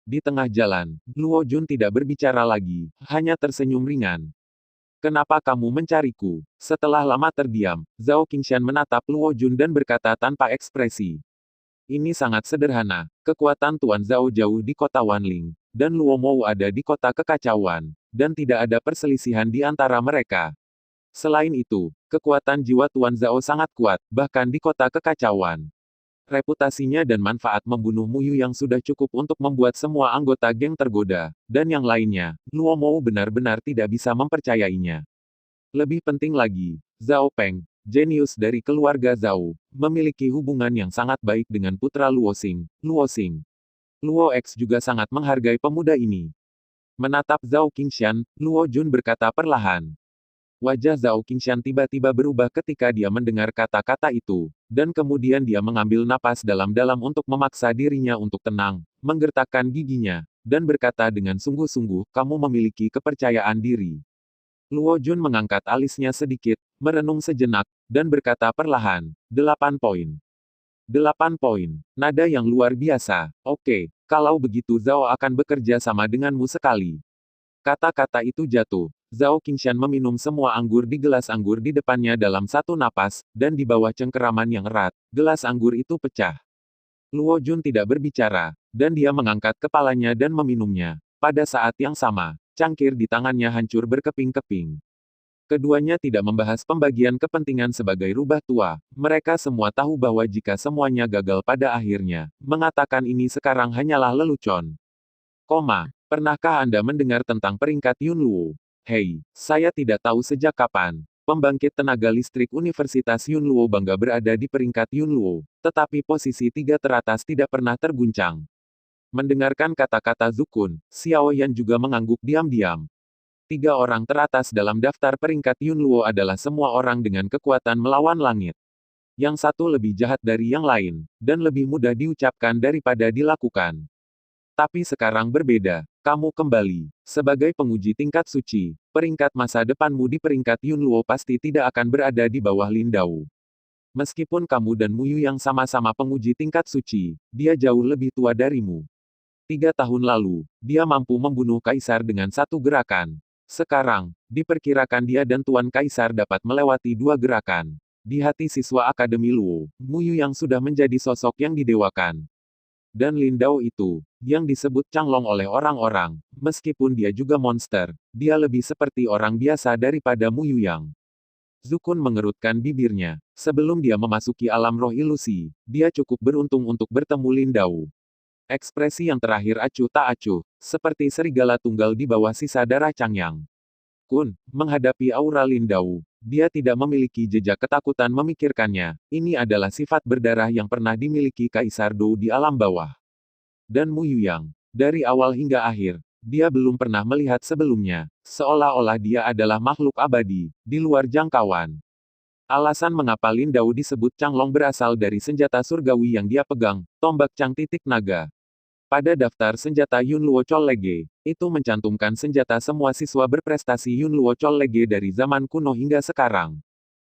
Di tengah jalan, Luo Jun tidak berbicara lagi, hanya tersenyum ringan. Kenapa kamu mencariku? Setelah lama terdiam, Zhao Qingshan menatap Luo Jun dan berkata tanpa ekspresi. Ini sangat sederhana, kekuatan Tuan Zhao jauh di kota Wanling, dan Luo Mou ada di kota kekacauan, dan tidak ada perselisihan di antara mereka. Selain itu, kekuatan jiwa Tuan Zhao sangat kuat, bahkan di kota kekacauan. Reputasinya dan manfaat membunuh Muyu yang sudah cukup untuk membuat semua anggota geng tergoda, dan yang lainnya, Luo Mou benar-benar tidak bisa mempercayainya. Lebih penting lagi, Zhao Peng, jenius dari keluarga Zhao, memiliki hubungan yang sangat baik dengan putra Luo Xing, Luo Xing. Luo X juga sangat menghargai pemuda ini. Menatap Zhao Qingshan, Luo Jun berkata perlahan. Wajah Zhao Qingshan tiba-tiba berubah ketika dia mendengar kata-kata itu, dan kemudian dia mengambil napas dalam-dalam untuk memaksa dirinya untuk tenang, menggertakkan giginya, dan berkata dengan sungguh-sungguh, kamu memiliki kepercayaan diri. Luo Jun mengangkat alisnya sedikit, merenung sejenak, dan berkata perlahan, 8 poin. 8 poin. Nada yang luar biasa. Oke, kalau begitu Zhao akan bekerja sama denganmu sekali. Kata-kata itu jatuh. Zhao Qingshan meminum semua anggur di gelas anggur di depannya dalam satu napas, dan di bawah cengkeraman yang erat, gelas anggur itu pecah. Luo Jun tidak berbicara, dan dia mengangkat kepalanya dan meminumnya. Pada saat yang sama, cangkir di tangannya hancur berkeping-keping. Keduanya tidak membahas pembagian kepentingan sebagai rubah tua. Mereka semua tahu bahwa jika semuanya gagal pada akhirnya, mengatakan ini sekarang hanyalah lelucon. Pernahkah Anda mendengar tentang peringkat Yunluo? Hei, saya tidak tahu sejak kapan. Pembangkit tenaga listrik Universitas Yunluo bangga berada di peringkat Yunluo, tetapi posisi 3 teratas tidak pernah terguncang. Mendengarkan kata-kata Zukun, Xiao Yan juga mengangguk diam-diam. 3 orang teratas dalam daftar peringkat Yunluo adalah semua orang dengan kekuatan melawan langit. Yang satu lebih jahat dari yang lain, dan lebih mudah diucapkan daripada dilakukan. Tapi sekarang berbeda, kamu kembali. Sebagai penguji tingkat suci, peringkat masa depanmu di peringkat Yunluo pasti tidak akan berada di bawah Lin Dao. Meskipun kamu dan Muyu yang sama-sama penguji tingkat suci, dia jauh lebih tua darimu. 3 tahun lalu, dia mampu membunuh Kaisar dengan satu gerakan. Sekarang, diperkirakan dia dan Tuan Kaisar dapat melewati 2 gerakan. Di hati siswa Akademi Luo, Muyu yang sudah menjadi sosok yang didewakan. Dan Lin Dao itu, yang disebut Changlong oleh orang-orang, meskipun dia juga monster, dia lebih seperti orang biasa daripada Mu Yuyang. Zukun mengerutkan bibirnya. Sebelum dia memasuki alam roh ilusi, dia cukup beruntung untuk bertemu Lin Dao. Ekspresi yang terakhir acuh tak acuh, seperti serigala tunggal di bawah sisa darah Changyang. Kun, menghadapi aura Lin Dao, dia tidak memiliki jejak ketakutan memikirkannya. Ini adalah sifat berdarah yang pernah dimiliki Kaisar Dou di alam bawah. Dan Mu Yuyang, dari awal hingga akhir, dia belum pernah melihat sebelumnya, seolah-olah dia adalah makhluk abadi, di luar jangkauan. Alasan mengapa Lin Dao disebut Changlong berasal dari senjata surgawi yang dia pegang, tombak Chang titik naga. Pada daftar senjata Yunluo Chollege, itu mencantumkan senjata semua siswa berprestasi Yunluo Chollege dari zaman kuno hingga sekarang.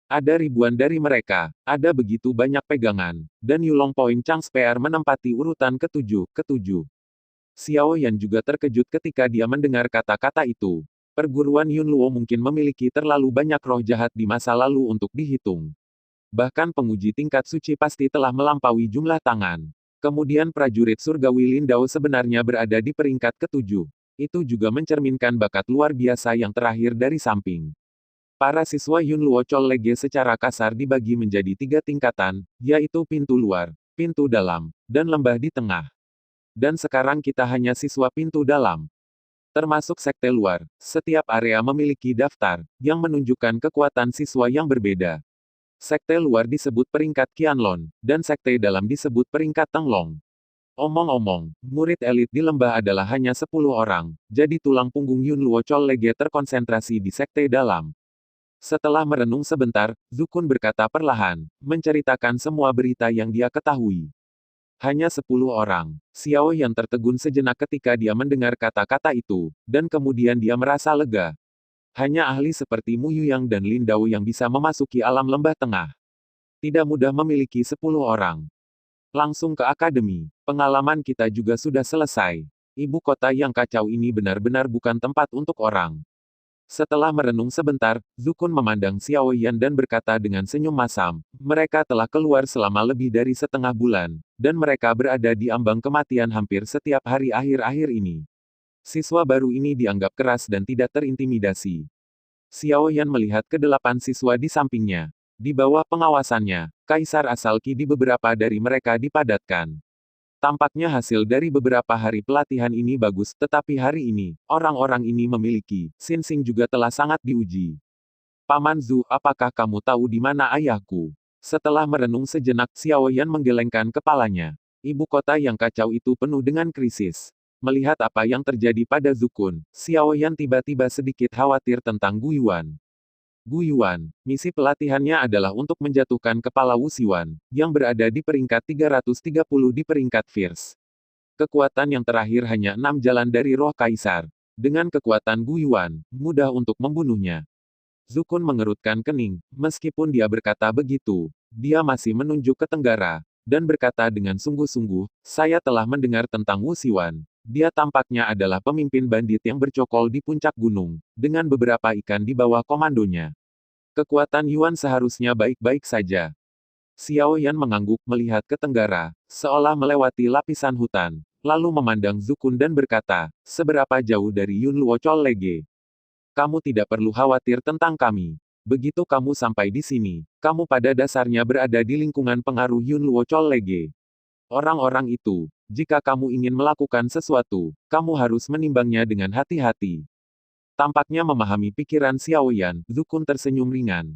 Ada ribuan dari mereka, ada begitu banyak pegangan, dan Yulong Point Chang Spear menempati urutan ketujuh. Xiao Yan juga terkejut ketika dia mendengar kata-kata itu. Perguruan Yunluo mungkin memiliki terlalu banyak roh jahat di masa lalu untuk dihitung. Bahkan penguji tingkat suci pasti telah melampaui jumlah tangan. Kemudian prajurit surgawi Lin Dao sebenarnya berada di peringkat ketujuh. Itu juga mencerminkan bakat luar biasa yang terakhir dari samping. Para siswa Yunluo Chollege secara kasar dibagi menjadi 3 tingkatan, yaitu pintu luar, pintu dalam, dan lembah di tengah. Dan sekarang kita hanya siswa pintu dalam. Termasuk sekte luar, setiap area memiliki daftar, yang menunjukkan kekuatan siswa yang berbeda. Sekte luar disebut peringkat Qianlong, dan sekte dalam disebut peringkat Tenglong. Omong-omong, murid elit di lembah adalah hanya 10 orang, jadi tulang punggung Yunluo Chollege terkonsentrasi di sekte dalam. Setelah merenung sebentar, Zukun berkata perlahan, menceritakan semua berita yang dia ketahui. Hanya 10 orang. Xiao yang tertegun sejenak ketika dia mendengar kata-kata itu, dan kemudian dia merasa lega. Hanya ahli seperti Mu Yuyang dan Lin Dao yang bisa memasuki alam lembah tengah. Tidak mudah memiliki 10 orang. Langsung ke akademi. Pengalaman kita juga sudah selesai. Ibu kota yang kacau ini benar-benar bukan tempat untuk orang. Setelah merenung sebentar, Zukun memandang Xiao Yan dan berkata dengan senyum masam, mereka telah keluar selama lebih dari setengah bulan, dan mereka berada di ambang kematian hampir setiap hari akhir-akhir ini. Siswa baru ini dianggap keras dan tidak terintimidasi. Xiao Yan melihat ke 8 siswa di sampingnya. Di bawah pengawasannya, Kaisar asal Qi di beberapa dari mereka dipadatkan. Tampaknya hasil dari beberapa hari pelatihan ini bagus, tetapi hari ini, orang-orang ini memiliki, Xin Xing juga telah sangat diuji. Paman Zhu, apakah kamu tahu di mana ayahku? Setelah merenung sejenak, Xiao Yan menggelengkan kepalanya. Ibu kota yang kacau itu penuh dengan krisis. Melihat apa yang terjadi pada Zukun, Xiao Yan tiba-tiba sedikit khawatir tentang Gu Yuan. Gu Yuan, misi pelatihannya adalah untuk menjatuhkan kepala Wu Xiwan, yang berada di peringkat 330 di peringkat Fierce. Kekuatan yang terakhir hanya 6 jalan dari roh kaisar. Dengan kekuatan Gu Yuan, mudah untuk membunuhnya. Zukun mengerutkan kening, meskipun dia berkata begitu, dia masih menunjuk ke tenggara, dan berkata dengan sungguh-sungguh, saya telah mendengar tentang Wu Xiwan. Dia tampaknya adalah pemimpin bandit yang bercokol di puncak gunung, dengan beberapa ikan di bawah komandonya. Kekuatan Yuan seharusnya baik-baik saja. Xiao Yan mengangguk melihat ke tenggara, seolah melewati lapisan hutan, lalu memandang Zukun dan berkata, seberapa jauh dari Yun Luo Chol Lege? Kamu tidak perlu khawatir tentang kami. Begitu kamu sampai di sini, kamu pada dasarnya berada di lingkungan pengaruh Yun Luo Chol Lege. Orang-orang itu, jika kamu ingin melakukan sesuatu, kamu harus menimbangnya dengan hati-hati. Tampaknya memahami pikiran Xiao Yan, Zukun tersenyum ringan.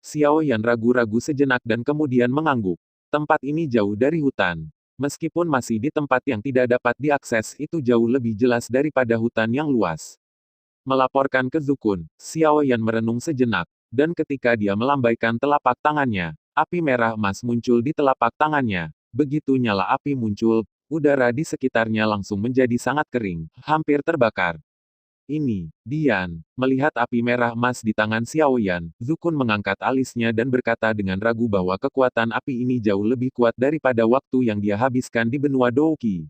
Xiao Yan ragu-ragu sejenak dan kemudian mengangguk. Tempat ini jauh dari hutan. Meskipun masih di tempat yang tidak dapat diakses, itu jauh lebih jelas daripada hutan yang luas. Melaporkan ke Zukun, Xiao Yan merenung sejenak, dan ketika dia melambaikan telapak tangannya, api merah emas muncul di telapak tangannya. Begitu nyala api muncul, udara di sekitarnya langsung menjadi sangat kering, hampir terbakar. Ini, Dian, melihat api merah emas di tangan Xiao Yan, Zukun mengangkat alisnya dan berkata dengan ragu bahwa kekuatan api ini jauh lebih kuat daripada waktu yang dia habiskan di benua Douqi.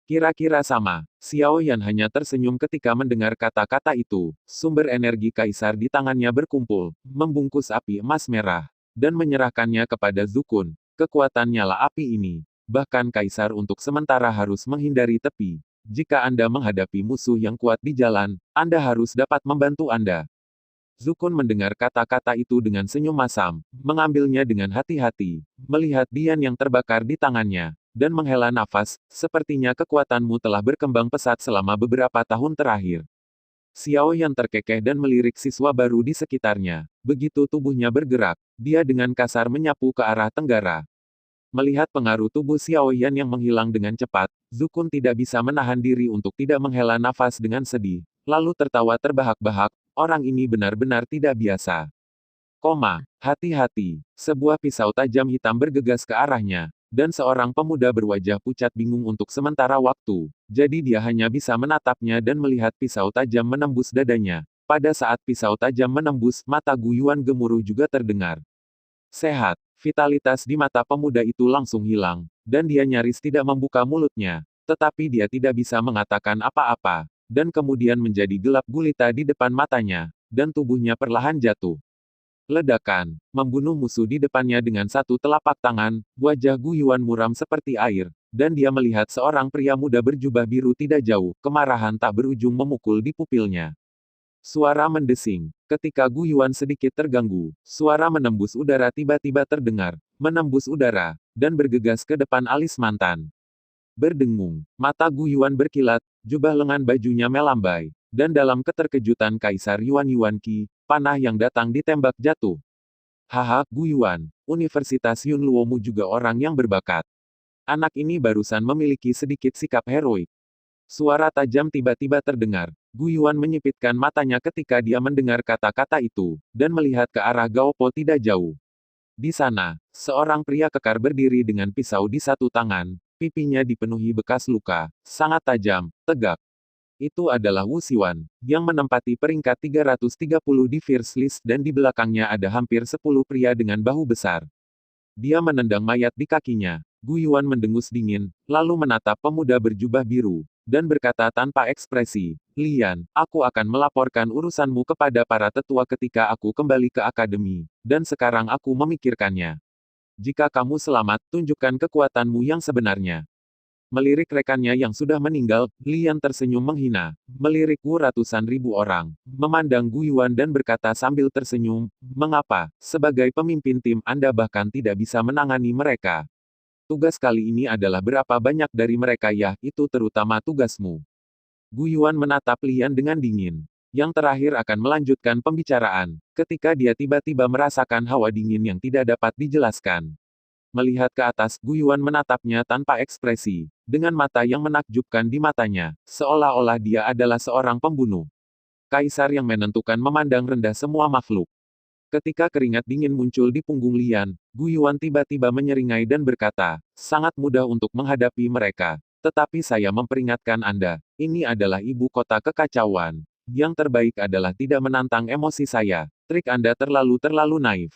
Kira-kira sama, Xiao Yan hanya tersenyum ketika mendengar kata-kata itu. Sumber energi kaisar di tangannya berkumpul, membungkus api emas merah, dan menyerahkannya kepada Zukun. Kekuatan nyala api ini, bahkan kaisar untuk sementara harus menghindari tepi. Jika Anda menghadapi musuh yang kuat di jalan, Anda harus dapat membantu Anda. Zukun mendengar kata-kata itu dengan senyum masam, mengambilnya dengan hati-hati, melihat Dian yang terbakar di tangannya, dan menghela nafas, sepertinya kekuatanmu telah berkembang pesat selama beberapa tahun terakhir. Xiao Yan terkekeh dan melirik siswa baru di sekitarnya. Begitu tubuhnya bergerak, dia dengan kasar menyapu ke arah tenggara. Melihat pengaruh tubuh Xiao Yan yang menghilang dengan cepat, Zukun tidak bisa menahan diri untuk tidak menghela nafas dengan sedih, lalu tertawa terbahak-bahak, orang ini benar-benar tidak biasa. Hati-hati, sebuah pisau tajam hitam bergegas ke arahnya, dan seorang pemuda berwajah pucat bingung untuk sementara waktu, jadi dia hanya bisa menatapnya dan melihat pisau tajam menembus dadanya. Pada saat pisau tajam menembus, mata Gu Yuan gemuruh juga terdengar. Sehat, vitalitas di mata pemuda itu langsung hilang, dan dia nyaris tidak membuka mulutnya. Tetapi dia tidak bisa mengatakan apa-apa, dan kemudian menjadi gelap gulita di depan matanya, dan tubuhnya perlahan jatuh. Ledakan, membunuh musuh di depannya dengan satu telapak tangan, wajah Gu Yuan muram seperti air, dan dia melihat seorang pria muda berjubah biru tidak jauh, kemarahan tak berujung memukul di pupilnya. Suara mendesing. Ketika Gu Yuan sedikit terganggu, suara menembus udara tiba-tiba terdengar, menembus udara, dan bergegas ke depan alis mantan. Berdengung, mata Gu Yuan berkilat, jubah lengan bajunya melambai, dan dalam keterkejutan Kaisar Yuan Qi, panah yang datang ditembak jatuh. Haha, Gu Yuan, Universitas Yun Luomu juga orang yang berbakat. Anak ini barusan memiliki sedikit sikap heroik. Suara tajam tiba-tiba terdengar. Gu Yuan menyipitkan matanya ketika dia mendengar kata-kata itu, dan melihat ke arah Gao Po tidak jauh. Di sana, seorang pria kekar berdiri dengan pisau di satu tangan, pipinya dipenuhi bekas luka, sangat tajam, tegak. Itu adalah Wu Xiwan, yang menempati peringkat 330 di Fierce List dan di belakangnya ada hampir 10 pria dengan bahu besar. Dia menendang mayat di kakinya. Gu Yuan mendengus dingin, lalu menatap pemuda berjubah biru, dan berkata tanpa ekspresi, Lian, aku akan melaporkan urusanmu kepada para tetua ketika aku kembali ke akademi, dan sekarang aku memikirkannya. Jika kamu selamat, tunjukkan kekuatanmu yang sebenarnya. Melirik rekannya yang sudah meninggal, Lian tersenyum menghina. Melirik Wu ratusan ribu orang. Memandang Gu Yuan dan berkata sambil tersenyum, "Mengapa, sebagai pemimpin tim Anda bahkan tidak bisa menangani mereka? Tugas kali ini adalah berapa banyak dari mereka ya, itu terutama tugasmu." Gu Yuan menatap Lian dengan dingin. Yang terakhir akan melanjutkan pembicaraan, ketika dia tiba-tiba merasakan hawa dingin yang tidak dapat dijelaskan. Melihat ke atas, Gu Yuan menatapnya tanpa ekspresi, dengan mata yang menakjubkan di matanya, seolah-olah dia adalah seorang pembunuh. Kaisar yang menentukan memandang rendah semua makhluk. Ketika keringat dingin muncul di punggung Lian, Gu Yuan tiba-tiba menyeringai dan berkata, "Sangat mudah untuk menghadapi mereka. Tetapi saya memperingatkan Anda, ini adalah ibu kota kekacauan. Yang terbaik adalah tidak menantang emosi saya. Trik Anda terlalu naif."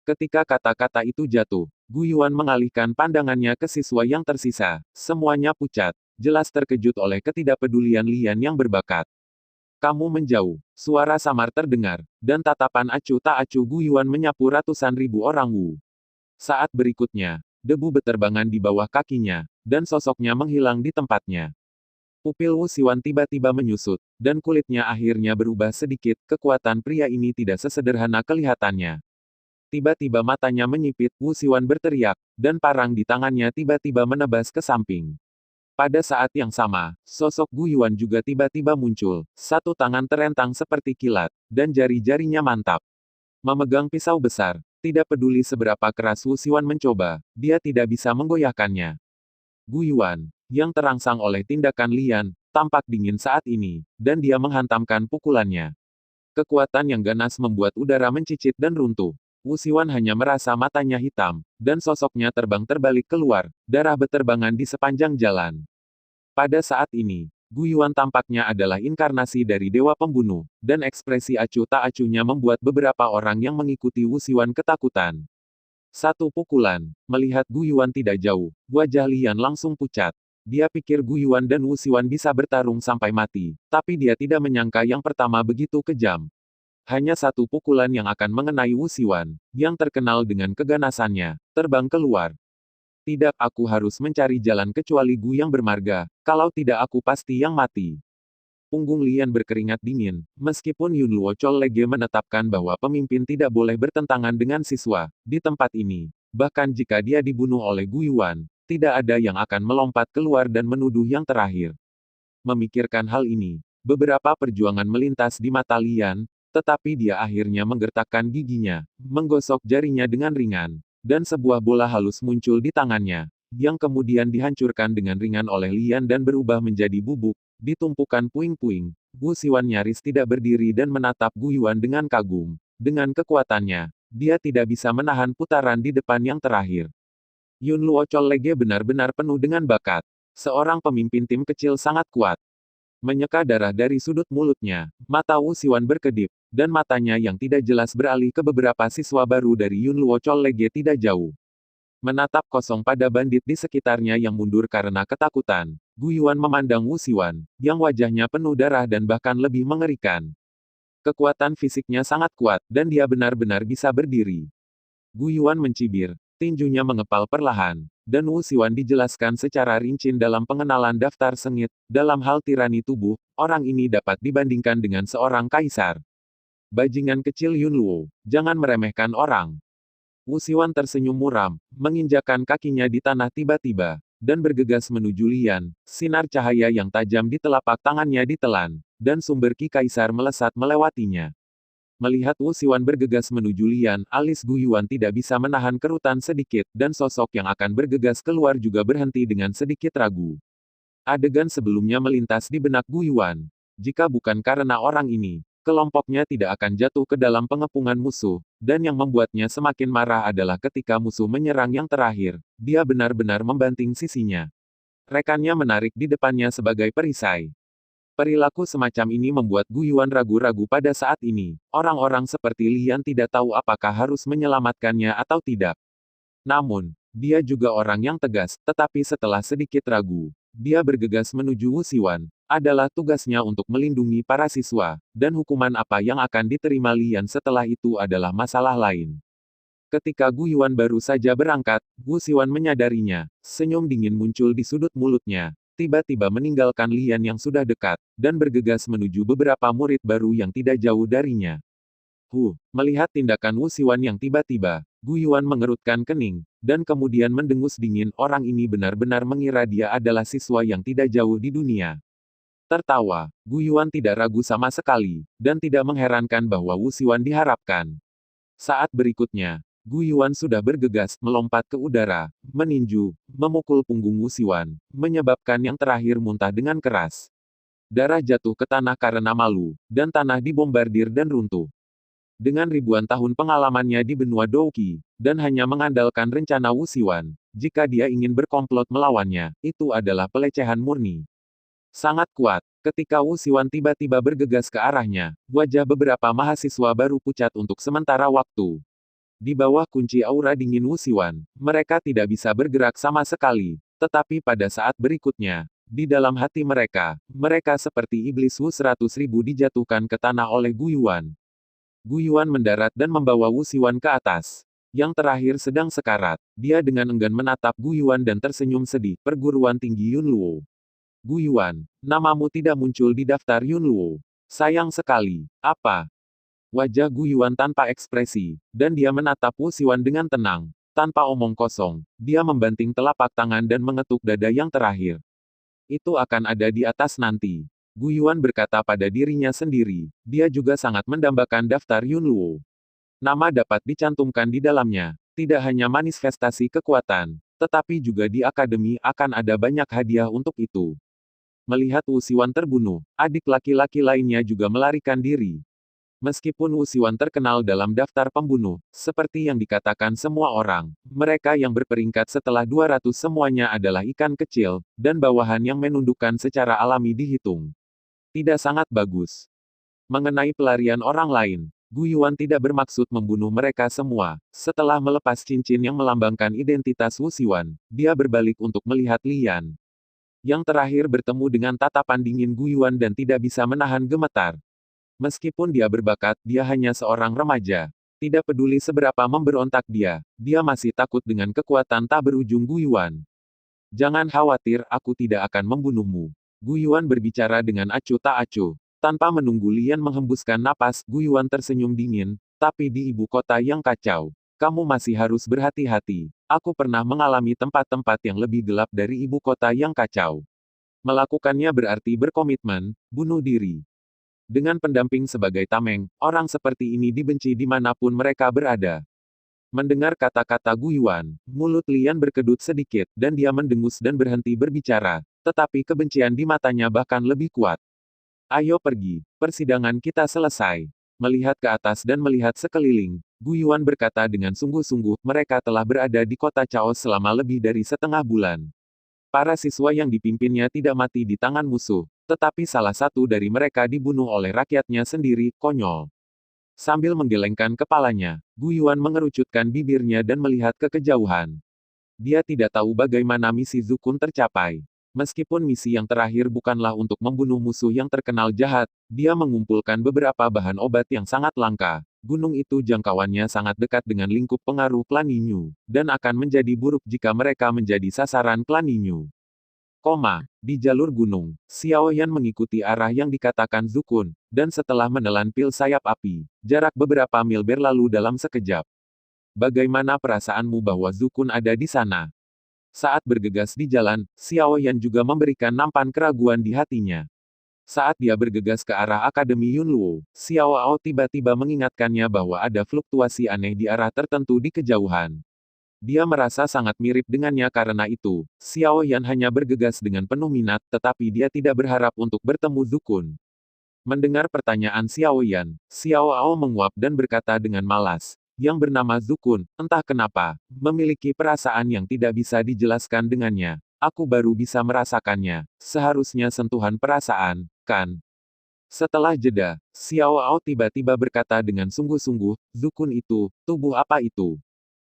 Ketika kata-kata itu jatuh, Gu Yuan mengalihkan pandangannya ke siswa yang tersisa. Semuanya pucat, jelas terkejut oleh ketidakpedulian Lian yang berbakat. "Kamu menjauh." Suara samar terdengar, dan tatapan acuh tak acuh Gu Yuan menyapu ratusan ribu orang Wu. Saat berikutnya, debu beterbangan di bawah kakinya, dan sosoknya menghilang di tempatnya. Pupil Wu Siwan tiba-tiba menyusut, dan kulitnya akhirnya berubah sedikit. Kekuatan pria ini tidak sesederhana kelihatannya. Tiba-tiba matanya menyipit, Wu Siwan berteriak, dan parang di tangannya tiba-tiba menebas ke samping. Pada saat yang sama, sosok Gu Yuan juga tiba-tiba muncul, satu tangan terentang seperti kilat, dan jari-jarinya mantap. Memegang pisau besar, tidak peduli seberapa keras Wu Siwan mencoba, dia tidak bisa menggoyahkannya. Gu Yuan, yang terangsang oleh tindakan Lian, tampak dingin saat ini, dan dia menghantamkan pukulannya. Kekuatan yang ganas membuat udara mencicit dan runtuh. Wu Siwan hanya merasa matanya hitam, dan sosoknya terbang terbalik keluar, darah beterbangan di sepanjang jalan. Pada saat ini, Gu Yuan tampaknya adalah inkarnasi dari dewa pembunuh, dan ekspresi acuh tak acuhnya membuat beberapa orang yang mengikuti Wu Siwan ketakutan. Satu pukulan, melihat Gu Yuan tidak jauh, wajah Lian langsung pucat. Dia pikir Gu Yuan dan Wu Siwan bisa bertarung sampai mati, tapi dia tidak menyangka yang pertama begitu kejam. Hanya satu pukulan yang akan mengenai Wu Siwan, yang terkenal dengan keganasannya, terbang keluar. "Tidak, aku harus mencari jalan kecuali Gu yang bermarga, kalau tidak aku pasti yang mati." Punggung Lian berkeringat dingin, meskipun Yun Luo Chol Lege menetapkan bahwa pemimpin tidak boleh bertentangan dengan siswa, di tempat ini. Bahkan jika dia dibunuh oleh Gu Yuan, tidak ada yang akan melompat keluar dan menuduh yang terakhir. Memikirkan hal ini, beberapa perjuangan melintas di mata Lian, tetapi dia akhirnya menggertakkan giginya, menggosok jarinya dengan ringan, dan sebuah bola halus muncul di tangannya, yang kemudian dihancurkan dengan ringan oleh Lian dan berubah menjadi bubuk, di tumpukan puing-puing. Wu Siwan nyaris tidak berdiri dan menatap Gu Yuan dengan kagum. Dengan kekuatannya, dia tidak bisa menahan putaran di depan yang terakhir. Yun Luo Chol Lege benar-benar penuh dengan bakat. Seorang pemimpin tim kecil sangat kuat. Menyeka darah dari sudut mulutnya, mata Wu Siwan berkedip, dan matanya yang tidak jelas beralih ke beberapa siswa baru dari Yun Luo Chol Lege tidak jauh. Menatap kosong pada bandit di sekitarnya yang mundur karena ketakutan, Gu Yuan memandang Wu Siwan, yang wajahnya penuh darah dan bahkan lebih mengerikan. Kekuatan fisiknya sangat kuat, dan dia benar-benar bisa berdiri. Gu Yuan mencibir, tinjunya mengepal perlahan, dan Wu Siwan dijelaskan secara rinci dalam pengenalan daftar sengit. Dalam hal tirani tubuh, orang ini dapat dibandingkan dengan seorang kaisar. Bajingan kecil Yun Luo, jangan meremehkan orang. Wu Siwan tersenyum muram, menginjakkan kakinya di tanah tiba-tiba, dan bergegas menuju Lian. Sinar cahaya yang tajam di telapak tangannya ditelan, dan sumber ki kaisar melesat melewatinya. Melihat Wu Siwan bergegas menuju Lian, alis Gu Yuan tidak bisa menahan kerutan sedikit, dan sosok yang akan bergegas keluar juga berhenti dengan sedikit ragu. Adegan sebelumnya melintas di benak Gu Yuan. Jika bukan karena orang ini, kelompoknya tidak akan jatuh ke dalam pengepungan musuh, dan yang membuatnya semakin marah adalah ketika musuh menyerang yang terakhir, dia benar-benar membanting sisinya. Rekannya menarik di depannya sebagai perisai. Perilaku semacam ini membuat Gu Yuan ragu-ragu pada saat ini. Orang-orang seperti Lian tidak tahu apakah harus menyelamatkannya atau tidak. Namun, dia juga orang yang tegas, tetapi setelah sedikit ragu, dia bergegas menuju Wu Siwan. Adalah tugasnya untuk melindungi para siswa, dan hukuman apa yang akan diterima Lian setelah itu adalah masalah lain. Ketika Gu Yuan baru saja berangkat, Wu Xiwan menyadarinya. Senyum dingin muncul di sudut mulutnya. Tiba-tiba meninggalkan Lian yang sudah dekat, dan bergegas menuju beberapa murid baru yang tidak jauh darinya. Melihat tindakan Wu Xiwan yang tiba-tiba, Gu Yuan mengerutkan kening, dan kemudian mendengus dingin. Orang ini benar-benar mengira dia adalah siswa yang tidak jauh di dunia. Tertawa, Gu Yuan tidak ragu sama sekali, dan tidak mengherankan bahwa Wu Xiwan diharapkan. Saat berikutnya, Gu Yuan sudah bergegas, melompat ke udara, meninju, memukul punggung Wu Xiwan, menyebabkan yang terakhir muntah dengan keras. Darah jatuh ke tanah karena malu, dan tanah dibombardir dan runtuh. Dengan ribuan tahun pengalamannya di benua Douqi, dan hanya mengandalkan rencana Wu Xiwan, jika dia ingin berkomplot melawannya, itu adalah pelecehan murni. Sangat kuat. Ketika Wu Xiwan tiba-tiba bergegas ke arahnya, wajah beberapa mahasiswa baru pucat untuk sementara waktu. Di bawah kunci aura dingin Wu Xiwan, mereka tidak bisa bergerak sama sekali. Tetapi pada saat berikutnya, di dalam hati mereka, mereka seperti iblis Wu 100.000 dijatuhkan ke tanah oleh Gu Yuan. Gu Yuan mendarat dan membawa Wu Xiwan ke atas. Yang terakhir sedang sekarat. Dia dengan enggan menatap Gu Yuan dan tersenyum sedih. Perguruan tinggi Yunluo. Gu Yuan, namamu tidak muncul di daftar Yunluo. Sayang sekali. Apa? Wajah Gu Yuan tanpa ekspresi, dan dia menatap Wu Xiwan dengan tenang. Tanpa omong kosong, dia membanting telapak tangan dan mengetuk dada yang terakhir. Itu akan ada di atas nanti. Gu Yuan berkata pada dirinya sendiri, dia juga sangat mendambakan daftar Yunluo. Nama dapat dicantumkan di dalamnya, tidak hanya manifestasi kekuatan, tetapi juga di akademi akan ada banyak hadiah untuk itu. Melihat Wu Xiwan terbunuh, adik laki-laki lainnya juga melarikan diri. Meskipun Wu Xiwan terkenal dalam daftar pembunuh, seperti yang dikatakan semua orang, mereka yang berperingkat setelah 200 semuanya adalah ikan kecil, dan bawahan yang menundukkan secara alami dihitung. Tidak sangat bagus. Mengenai pelarian orang lain, Gu Yuan tidak bermaksud membunuh mereka semua. Setelah melepas cincin yang melambangkan identitas Wu Xiwan, dia berbalik untuk melihat Lian. Yang terakhir bertemu dengan tatapan dingin Gu Yuan dan tidak bisa menahan gemetar. Meskipun dia berbakat, dia hanya seorang remaja. Tidak peduli seberapa memberontak dia masih takut dengan kekuatan tak berujung Gu Yuan. Jangan khawatir, aku tidak akan membunuhmu. Gu Yuan berbicara dengan acuh tak acuh. Tanpa menunggu Lian menghembuskan napas, Gu Yuan tersenyum dingin, tapi di ibu kota yang kacau, kamu masih harus berhati-hati. Aku pernah mengalami tempat-tempat yang lebih gelap dari ibu kota yang kacau. Melakukannya berarti berkomitmen, bunuh diri. Dengan pendamping sebagai tameng, orang seperti ini dibenci dimanapun mereka berada. Mendengar kata-kata Gu Yuan, mulut Lian berkedut sedikit, dan dia mendengus dan berhenti berbicara, tetapi kebencian di matanya bahkan lebih kuat. Ayo pergi, persidangan kita selesai. Melihat ke atas dan melihat sekeliling, Gu Yuan berkata dengan sungguh-sungguh, mereka telah berada di kota Chaos selama lebih dari setengah bulan. Para siswa yang dipimpinnya tidak mati di tangan musuh, tetapi salah satu dari mereka dibunuh oleh rakyatnya sendiri, konyol. Sambil menggelengkan kepalanya, Gu Yuan mengerucutkan bibirnya dan melihat ke kejauhan. Dia tidak tahu bagaimana misi Zukun tercapai. Meskipun misi yang terakhir bukanlah untuk membunuh musuh yang terkenal jahat, dia mengumpulkan beberapa bahan obat yang sangat langka. Gunung itu jangkauannya sangat dekat dengan lingkup pengaruh klan Yinyu, dan akan menjadi buruk jika mereka menjadi sasaran klan Yinyu. Di jalur gunung, Xiao Yan mengikuti arah yang dikatakan Zukun, dan setelah menelan pil sayap api, jarak beberapa mil berlalu dalam sekejap. Bagaimana perasaanmu bahwa Zukun ada di sana? Saat bergegas di jalan, Xiao Yan juga memberikan nampan keraguan di hatinya. Saat dia bergegas ke arah Akademi Yunluo, Xiao Ao tiba-tiba mengingatkannya bahwa ada fluktuasi aneh di arah tertentu di kejauhan. Dia merasa sangat mirip dengannya karena itu, Xiao Yan hanya bergegas dengan penuh minat, tetapi dia tidak berharap untuk bertemu Zukun. Mendengar pertanyaan Xiao Yan, Xiao Ao menguap dan berkata dengan malas, yang bernama Zukun, entah kenapa, memiliki perasaan yang tidak bisa dijelaskan dengannya. Aku baru bisa merasakannya, seharusnya sentuhan perasaan, kan? Setelah jeda, Xiao Ao tiba-tiba berkata dengan sungguh-sungguh, Zukun itu, tubuh apa itu?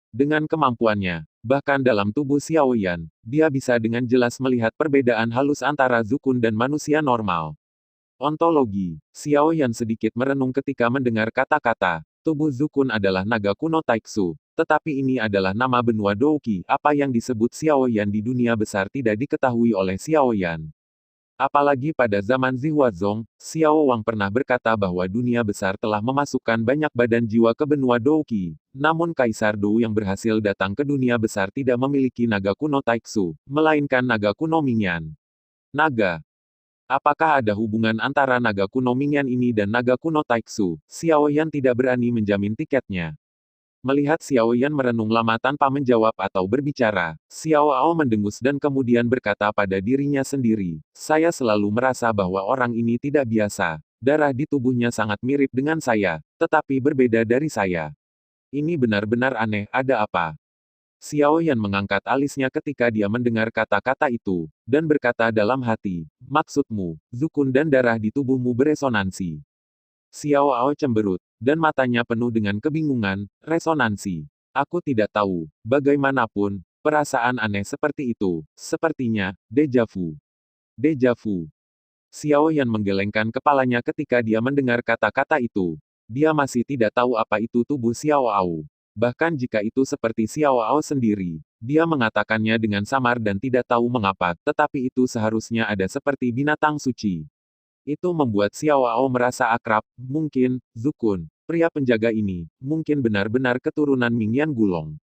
Dengan kemampuannya, bahkan dalam tubuh Xiao Yan, dia bisa dengan jelas melihat perbedaan halus antara Zukun dan manusia normal. Ontologi, Xiao Yan sedikit merenung ketika mendengar kata-kata, tubuh Zukun adalah naga kuno Taiksu, Tetapi ini adalah nama benua Douqi. Apa yang disebut Xiaoyan di dunia besar tidak diketahui oleh Xiaoyan. Apalagi pada zaman Zihuazong, Xiao Wang pernah berkata bahwa dunia besar telah memasukkan banyak badan jiwa ke benua Douqi. Namun Kaisar Dou yang berhasil datang ke dunia besar tidak memiliki naga kuno Taixu, melainkan naga kuno Mingyan. Naga. Apakah ada hubungan antara naga kuno Mingyan ini dan naga kuno Taixu? Xiaoyan tidak berani menjamin tiketnya. Melihat Xiaoyan merenung lama tanpa menjawab atau berbicara, Xiao Ao mendengus dan kemudian berkata pada dirinya sendiri, saya selalu merasa bahwa orang ini tidak biasa. Darah di tubuhnya sangat mirip dengan saya, tetapi berbeda dari saya. Ini benar-benar aneh, ada apa? Xiaoyan mengangkat alisnya ketika dia mendengar kata-kata itu, dan berkata dalam hati, maksudmu, Zukun dan darah di tubuhmu beresonansi. Xiao Ao cemberut, dan matanya penuh dengan kebingungan, resonansi. Aku tidak tahu, bagaimanapun, perasaan aneh seperti itu, sepertinya, deja vu. Deja vu. Xiao Yan menggelengkan kepalanya ketika dia mendengar kata-kata itu. Dia masih tidak tahu apa itu tubuh Xiao Ao. Bahkan jika itu seperti Xiao Ao sendiri, dia mengatakannya dengan samar dan tidak tahu mengapa, tetapi itu seharusnya ada seperti binatang suci. Itu membuat Xiao Ao merasa akrab, mungkin, Zukun, pria penjaga ini, mungkin benar-benar keturunan Mingyan Gulong.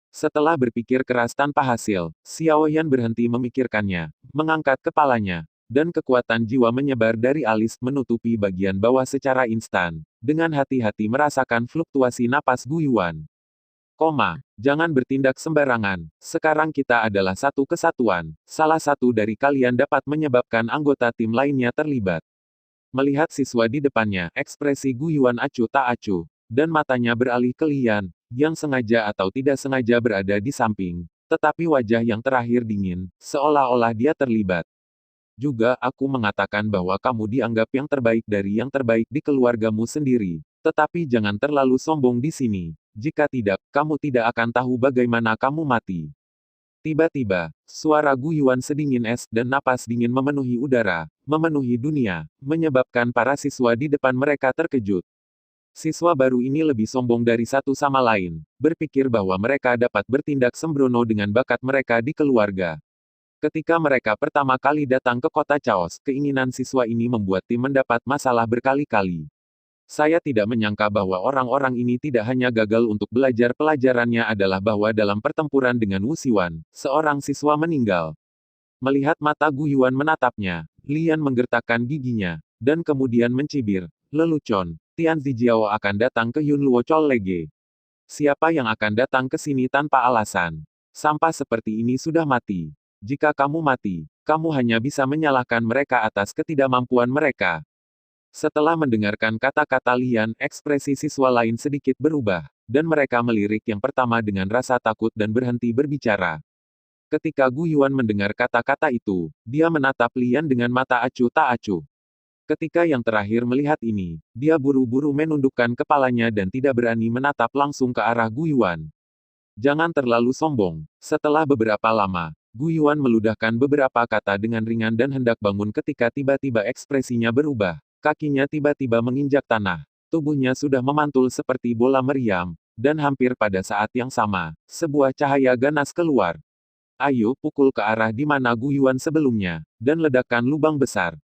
Setelah berpikir keras tanpa hasil, Xiao Yan berhenti memikirkannya, mengangkat kepalanya, dan kekuatan jiwa menyebar dari alis menutupi bagian bawah secara instan, dengan hati-hati merasakan fluktuasi napas Gu Yuan. Jangan bertindak sembarangan, sekarang kita adalah satu kesatuan, salah satu dari kalian dapat menyebabkan anggota tim lainnya terlibat. Melihat siswa di depannya, ekspresi Gu Yuan acuh tak acuh, dan matanya beralih ke Lian, yang sengaja atau tidak sengaja berada di samping, tetapi wajah yang terakhir dingin, seolah-olah dia terlibat. Juga, aku mengatakan bahwa kamu dianggap yang terbaik dari yang terbaik di keluargamu sendiri, tetapi jangan terlalu sombong di sini. Jika tidak, kamu tidak akan tahu bagaimana kamu mati. Tiba-tiba, suara Gu Yuan sedingin es dan napas dingin memenuhi udara, memenuhi dunia, menyebabkan para siswa di depan mereka terkejut. Siswa baru ini lebih sombong dari satu sama lain, berpikir bahwa mereka dapat bertindak sembrono dengan bakat mereka di keluarga. Ketika mereka pertama kali datang ke kota Chaos, keinginan siswa ini membuat tim mendapat masalah berkali-kali. Saya tidak menyangka bahwa orang-orang ini tidak hanya gagal untuk belajar pelajarannya adalah bahwa dalam pertempuran dengan Wu Xiwan, seorang siswa meninggal. Melihat mata Gu Yuan menatapnya, Lian menggertakkan giginya, dan kemudian mencibir, lelucon, Tian Zijiao akan datang ke Yunluo College. Siapa yang akan datang ke sini tanpa alasan? Sampah seperti ini sudah mati. Jika kamu mati, kamu hanya bisa menyalahkan mereka atas ketidakmampuan mereka. Setelah mendengarkan kata-kata Lian, ekspresi siswa lain sedikit berubah, dan mereka melirik yang pertama dengan rasa takut dan berhenti berbicara. Ketika Gu Yuan mendengar kata-kata itu, dia menatap Lian dengan mata acuh tak acuh. Ketika yang terakhir melihat ini, dia buru-buru menundukkan kepalanya dan tidak berani menatap langsung ke arah Gu Yuan. Jangan terlalu sombong. Setelah beberapa lama, Gu Yuan meludahkan beberapa kata dengan ringan dan hendak bangun ketika tiba-tiba ekspresinya berubah. Kakinya tiba-tiba menginjak tanah. Tubuhnya sudah memantul seperti bola meriam, dan hampir pada saat yang sama, sebuah cahaya ganas keluar. Ayo pukul ke arah di mana Gu Yuan sebelumnya, dan ledakan lubang besar.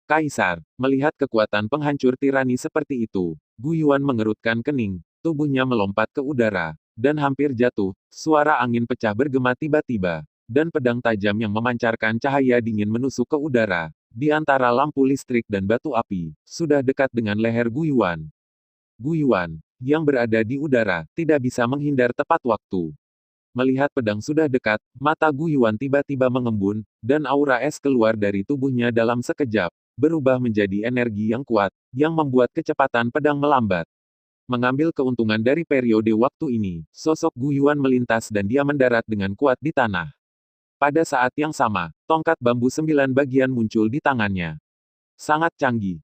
Kaisar, melihat kekuatan penghancur tirani seperti itu, Gu Yuan mengerutkan kening, tubuhnya melompat ke udara, dan hampir jatuh, suara angin pecah bergema tiba-tiba, dan pedang tajam yang memancarkan cahaya dingin menusuk ke udara. Di antara lampu listrik dan batu api, sudah dekat dengan leher Gu Yuan. Gu Yuan, yang berada di udara, tidak bisa menghindar tepat waktu. Melihat pedang sudah dekat, mata Gu Yuan tiba-tiba mengembun, dan aura es keluar dari tubuhnya dalam sekejap, berubah menjadi energi yang kuat, yang membuat kecepatan pedang melambat. Mengambil keuntungan dari periode waktu ini, sosok Gu Yuan melintas dan dia mendarat dengan kuat di tanah. Pada saat yang sama, tongkat bambu 9 bagian muncul di tangannya. Sangat canggih.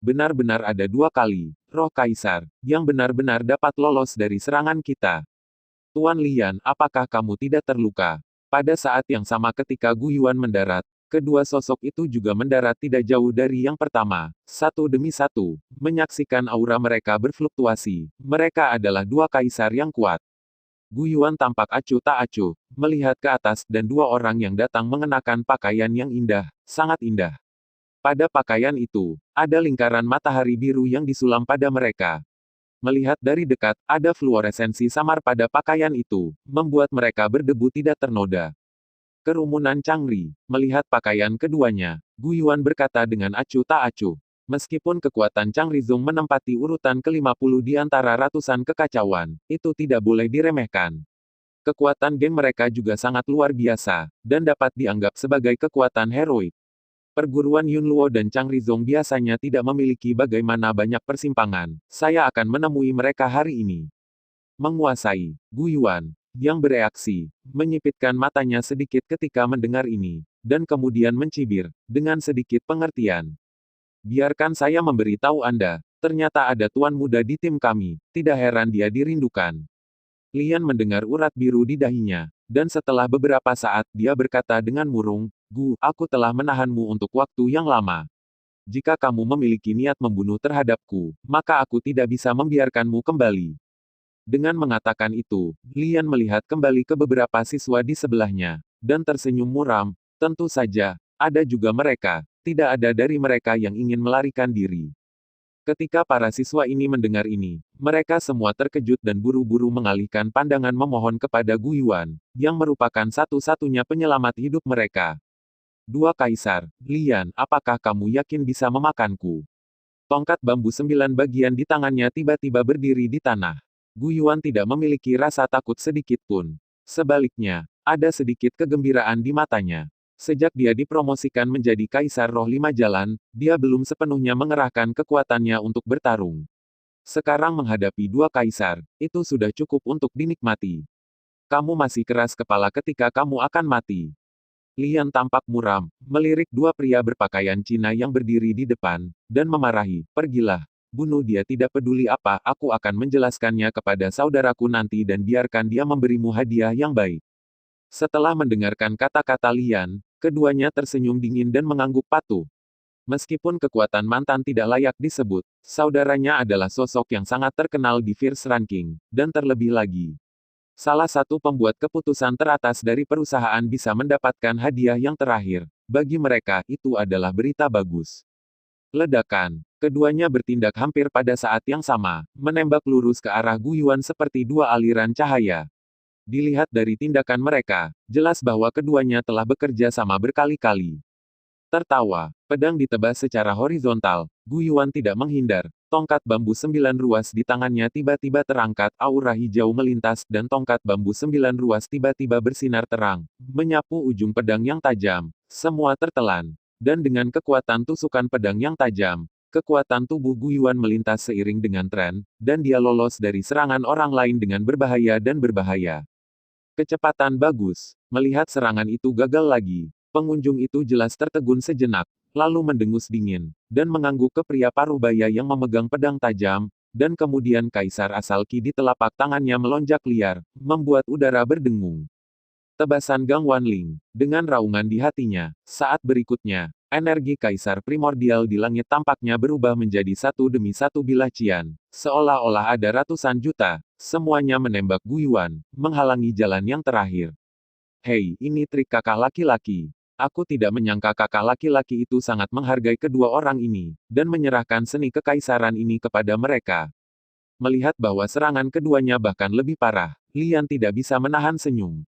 Benar-benar ada 2 kali, roh kaisar, yang benar-benar dapat lolos dari serangan kita. Tuan Lian, apakah kamu tidak terluka? Pada saat yang sama ketika Gu Yuan mendarat, kedua sosok itu juga mendarat tidak jauh dari yang pertama, satu demi satu, menyaksikan aura mereka berfluktuasi. Mereka adalah 2 kaisar yang kuat. Gu Yuan tampak acuh tak acuh, melihat ke atas dan dua orang yang datang mengenakan pakaian yang indah, sangat indah. Pada pakaian itu, ada lingkaran matahari biru yang disulam pada mereka. Melihat dari dekat, ada fluoresensi samar pada pakaian itu, membuat mereka berdebu tidak ternoda. Kerumunan Changri, melihat pakaian keduanya, Gu Yuan berkata dengan acuh tak acuh. Meskipun kekuatan Changri Zong menempati urutan ke-50 di antara ratusan kekacauan, itu tidak boleh diremehkan. Kekuatan geng mereka juga sangat luar biasa, dan dapat dianggap sebagai kekuatan heroik. Perguruan Yunluo dan Changri Zong biasanya tidak memiliki bagaimana banyak persimpangan. Saya akan menemui mereka hari ini. Menguasai, Gu Yuan, yang bereaksi, menyipitkan matanya sedikit ketika mendengar ini, dan kemudian mencibir, dengan sedikit pengertian. Biarkan saya memberitahu Anda, ternyata ada tuan muda di tim kami, tidak heran dia dirindukan. Lian mendengar urat biru di dahinya, dan setelah beberapa saat dia berkata dengan murung, Gu, aku telah menahanmu untuk waktu yang lama. Jika kamu memiliki niat membunuh terhadapku, maka aku tidak bisa membiarkanmu kembali. Dengan mengatakan itu, Lian melihat kembali ke beberapa siswa di sebelahnya, dan tersenyum muram. Tentu saja, ada juga mereka, tidak ada dari mereka yang ingin melarikan diri. Ketika para siswa ini mendengar ini, mereka semua terkejut dan buru-buru mengalihkan pandangan memohon kepada Gu Yuan, yang merupakan satu-satunya penyelamat hidup mereka. Dua Kaisar, Lian, apakah kamu yakin bisa memakanku? Tongkat bambu 9 bagian di tangannya tiba-tiba berdiri di tanah. Gu Yuan tidak memiliki rasa takut sedikit pun. Sebaliknya, ada sedikit kegembiraan di matanya. Sejak dia dipromosikan menjadi Kaisar Roh Lima Jalan, dia belum sepenuhnya mengerahkan kekuatannya untuk bertarung. Sekarang menghadapi dua Kaisar, itu sudah cukup untuk dinikmati. Kamu masih keras kepala ketika kamu akan mati. Lian tampak muram, melirik dua pria berpakaian Cina yang berdiri di depan, dan memarahi, pergilah. Bunuh dia tidak peduli apa, aku akan menjelaskannya kepada saudaraku nanti dan biarkan dia memberimu hadiah yang baik. Setelah mendengarkan kata-kata Lian, keduanya tersenyum dingin dan mengangguk patuh. Meskipun kekuatan mantan tidak layak disebut, saudaranya adalah sosok yang sangat terkenal di Fierce Ranking, dan terlebih lagi. Salah satu pembuat keputusan teratas dari perusahaan bisa mendapatkan hadiah yang terakhir. Bagi mereka, itu adalah berita bagus. Ledakan. Keduanya bertindak hampir pada saat yang sama, menembak lurus ke arah Gu Yuan seperti dua aliran cahaya. Dilihat dari tindakan mereka, jelas bahwa keduanya telah bekerja sama berkali-kali. Tertawa, pedang ditebas secara horizontal, Gu Yuan tidak menghindar. Tongkat bambu 9 ruas di tangannya tiba-tiba terangkat, aura hijau melintas, dan tongkat bambu 9 ruas tiba-tiba bersinar terang, menyapu ujung pedang yang tajam. Semua tertelan. Dan dengan kekuatan tusukan pedang yang tajam, kekuatan tubuh Gu Yuan melintas seiring dengan tren, dan dia lolos dari serangan orang lain dengan berbahaya dan berbahaya. Kecepatan bagus. Melihat serangan itu gagal lagi, pengunjung itu jelas tertegun sejenak, lalu mendengus dingin, dan mengangguk ke pria paruh baya yang memegang pedang tajam, dan kemudian Kaisar asal Qi di telapak tangannya melonjak liar, membuat udara berdengung. Tebasan Gang Wanling, dengan raungan di hatinya, saat berikutnya, energi Kaisar primordial di langit tampaknya berubah menjadi satu demi satu bilah cian, seolah-olah ada ratusan juta, semuanya menembak Gu Yuan, menghalangi jalan yang terakhir. Hei, ini trik kakak laki-laki. Aku tidak menyangka kakak laki-laki itu sangat menghargai kedua orang ini, dan menyerahkan seni kekaisaran ini kepada mereka. Melihat bahwa serangan keduanya bahkan lebih parah, Lian tidak bisa menahan senyum.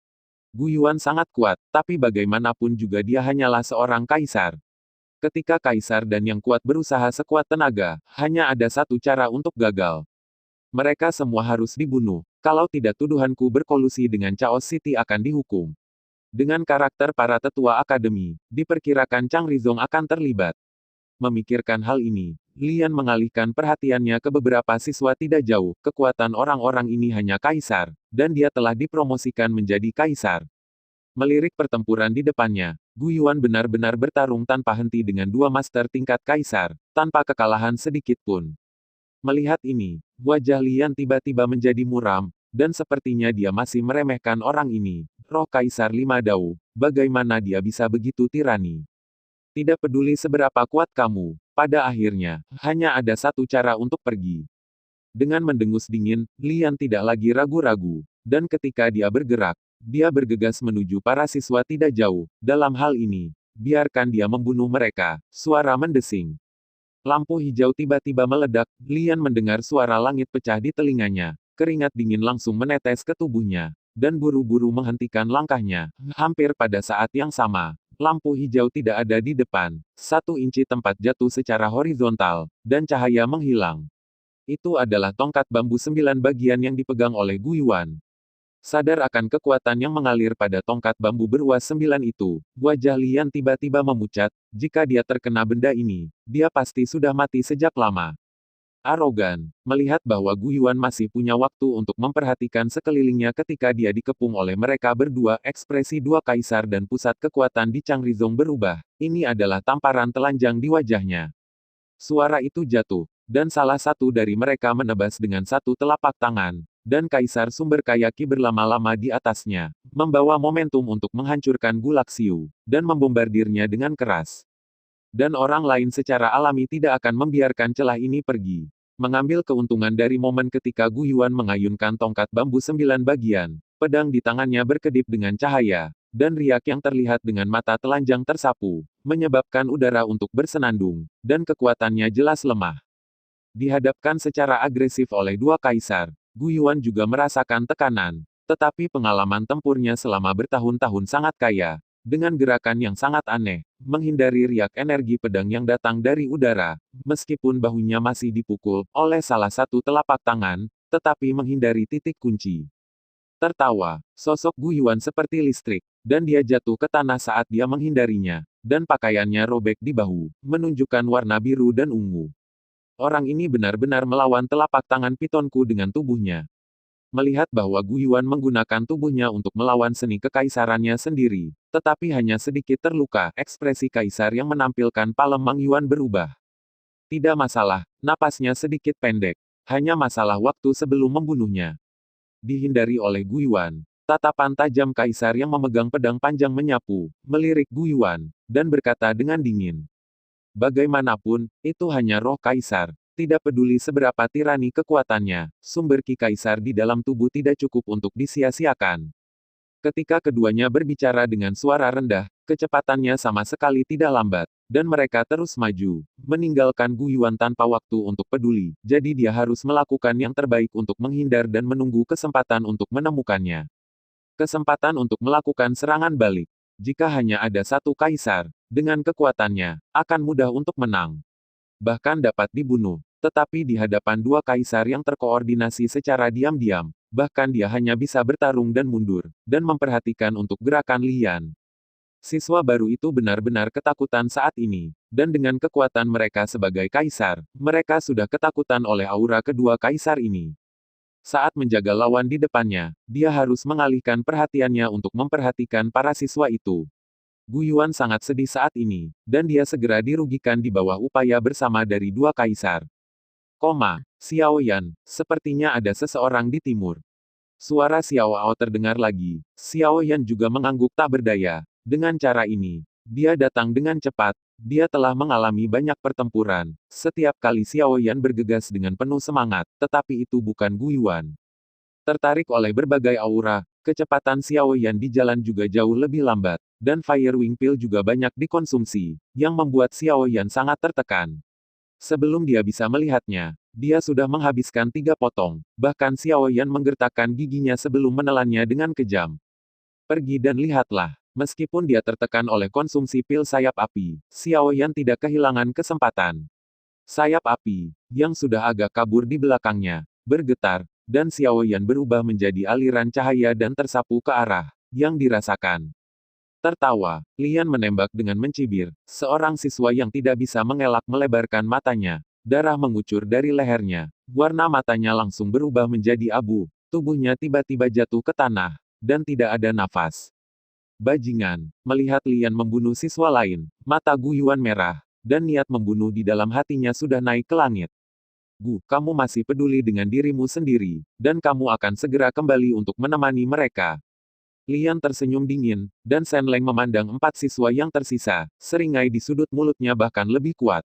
Gu Yuan sangat kuat, tapi bagaimanapun juga dia hanyalah seorang kaisar. Ketika kaisar dan yang kuat berusaha sekuat tenaga, hanya ada satu cara untuk gagal. Mereka semua harus dibunuh. Kalau tidak tuduhanku berkolusi dengan Chaos City akan dihukum. Dengan karakter para tetua akademi, diperkirakan Chang Rizong akan terlibat. Memikirkan hal ini, Lian mengalihkan perhatiannya ke beberapa siswa tidak jauh. Kekuatan orang-orang ini hanya kaisar, dan dia telah dipromosikan menjadi kaisar. Melirik pertempuran di depannya, Gu Yuan benar-benar bertarung tanpa henti dengan dua master tingkat kaisar, tanpa kekalahan sedikit pun. Melihat ini, wajah Lian tiba-tiba menjadi muram, dan sepertinya dia masih meremehkan orang ini. Roh Kaisar Lima Dao, bagaimana dia bisa begitu tirani? Tidak peduli seberapa kuat kamu, pada akhirnya, hanya ada satu cara untuk pergi. Dengan mendengus dingin, Lian tidak lagi ragu-ragu. Dan ketika dia bergerak, dia bergegas menuju para siswa tidak jauh. Dalam hal ini, biarkan dia membunuh mereka. Suara mendesing. Lampu hijau tiba-tiba meledak, Lian mendengar suara langit pecah di telinganya. Keringat dingin langsung menetes ke tubuhnya. Dan buru-buru menghentikan langkahnya. Hampir pada saat yang sama, lampu hijau tidak ada di depan. 1 inci tempat jatuh secara horizontal, dan cahaya menghilang. Itu adalah tongkat bambu 9 bagian yang dipegang oleh Gu Yuan. Sadar akan kekuatan yang mengalir pada tongkat bambu beruas 9 itu, wajah Lian tiba-tiba memucat. Jika dia terkena benda ini, dia pasti sudah mati sejak lama. Arogan, melihat bahwa Gu Yuan masih punya waktu untuk memperhatikan sekelilingnya ketika dia dikepung oleh mereka berdua, ekspresi dua kaisar dan pusat kekuatan di Changrizong berubah. Ini adalah tamparan telanjang di wajahnya. Suara itu jatuh, dan salah satu dari mereka menebas dengan satu telapak tangan, dan Kaisar Sumber Kayaki berlama-lama di atasnya, membawa momentum untuk menghancurkan Gulaxiu, dan membombardirnya dengan keras. Dan orang lain secara alami tidak akan membiarkan celah ini pergi. Mengambil keuntungan dari momen ketika Gu Yuan mengayunkan tongkat bambu 9 bagian, pedang di tangannya berkedip dengan cahaya, dan riak yang terlihat dengan mata telanjang tersapu, menyebabkan udara untuk bersenandung, dan kekuatannya jelas lemah. Dihadapkan secara agresif oleh dua kaisar, Gu Yuan juga merasakan tekanan, tetapi pengalaman tempurnya selama bertahun-tahun sangat kaya, dengan gerakan yang sangat aneh, menghindari riak energi pedang yang datang dari udara, meskipun bahunya masih dipukul oleh salah satu telapak tangan, tetapi menghindari titik kunci. Tertawa, sosok Gu Yuan seperti listrik, dan dia jatuh ke tanah saat dia menghindarinya, dan pakaiannya robek di bahu, menunjukkan warna biru dan ungu. Orang ini benar-benar melawan telapak tangan pitonku dengan tubuhnya. Melihat bahwa Gu Yuan menggunakan tubuhnya untuk melawan seni kekaisarannya sendiri, tetapi hanya sedikit terluka, ekspresi kaisar yang menampilkan palem Mang Yuan berubah. Tidak masalah, napasnya sedikit pendek. Hanya masalah waktu sebelum membunuhnya. Dihindari oleh Gu Yuan. Tatapan tajam kaisar yang memegang pedang panjang menyapu, melirik Gu Yuan, dan berkata dengan dingin. Bagaimanapun, itu hanya roh kaisar. Tidak peduli seberapa tirani kekuatannya, sumber ki kaisar di dalam tubuh tidak cukup untuk disia-siakan. Ketika keduanya berbicara dengan suara rendah, kecepatannya sama sekali tidak lambat, dan mereka terus maju, meninggalkan Gu Yuan tanpa waktu untuk peduli, jadi dia harus melakukan yang terbaik untuk menghindar dan menunggu kesempatan untuk menemukannya. Kesempatan untuk melakukan serangan balik. Jika hanya ada satu kaisar, dengan kekuatannya, akan mudah untuk menang. Bahkan dapat dibunuh. Tetapi di hadapan dua kaisar yang terkoordinasi secara diam-diam, bahkan dia hanya bisa bertarung dan mundur, dan memperhatikan untuk gerakan Lian. Siswa baru itu benar-benar ketakutan saat ini, dan dengan kekuatan mereka sebagai kaisar, mereka sudah ketakutan oleh aura kedua kaisar ini. Saat menjaga lawan di depannya, dia harus mengalihkan perhatiannya untuk memperhatikan para siswa itu. Gu Yuan sangat sedih saat ini, dan dia segera dirugikan di bawah upaya bersama dari dua kaisar. Xiao Yan, sepertinya ada seseorang di timur. Suara Xiao Ao terdengar lagi. Xiao Yan juga mengangguk tak berdaya. Dengan cara ini, dia datang dengan cepat. Dia telah mengalami banyak pertempuran. Setiap kali Xiao Yan bergegas dengan penuh semangat, tetapi itu bukan Gu Yuan. Tertarik oleh berbagai aura, kecepatan Xiao Yan di jalan juga jauh lebih lambat, dan Fire Wing Pill juga banyak dikonsumsi, yang membuat Xiao Yan sangat tertekan. Sebelum dia bisa melihatnya, dia sudah menghabiskan 3 potong, bahkan Xiao Yan menggertakkan giginya sebelum menelannya dengan kejam. Pergi dan lihatlah. Meskipun dia tertekan oleh konsumsi pil sayap api, Xiao Yan tidak kehilangan kesempatan. Sayap api, yang sudah agak kabur di belakangnya, bergetar, dan Xiao Yan berubah menjadi aliran cahaya dan tersapu ke arah yang dirasakan. Tertawa, Lian menembak dengan mencibir. Seorang siswa yang tidak bisa mengelak melebarkan matanya. Darah mengucur dari lehernya. Warna matanya langsung berubah menjadi abu. Tubuhnya tiba-tiba jatuh ke tanah. Dan tidak ada nafas. Bajingan, melihat Lian membunuh siswa lain, mata Gu Yuan merah. Dan niat membunuh di dalam hatinya sudah naik ke langit. Gu, kamu masih peduli dengan dirimu sendiri. Dan kamu akan segera kembali untuk menemani mereka. Lian tersenyum dingin, dan Shen Leng memandang 4 siswa yang tersisa, seringai di sudut mulutnya bahkan lebih kuat.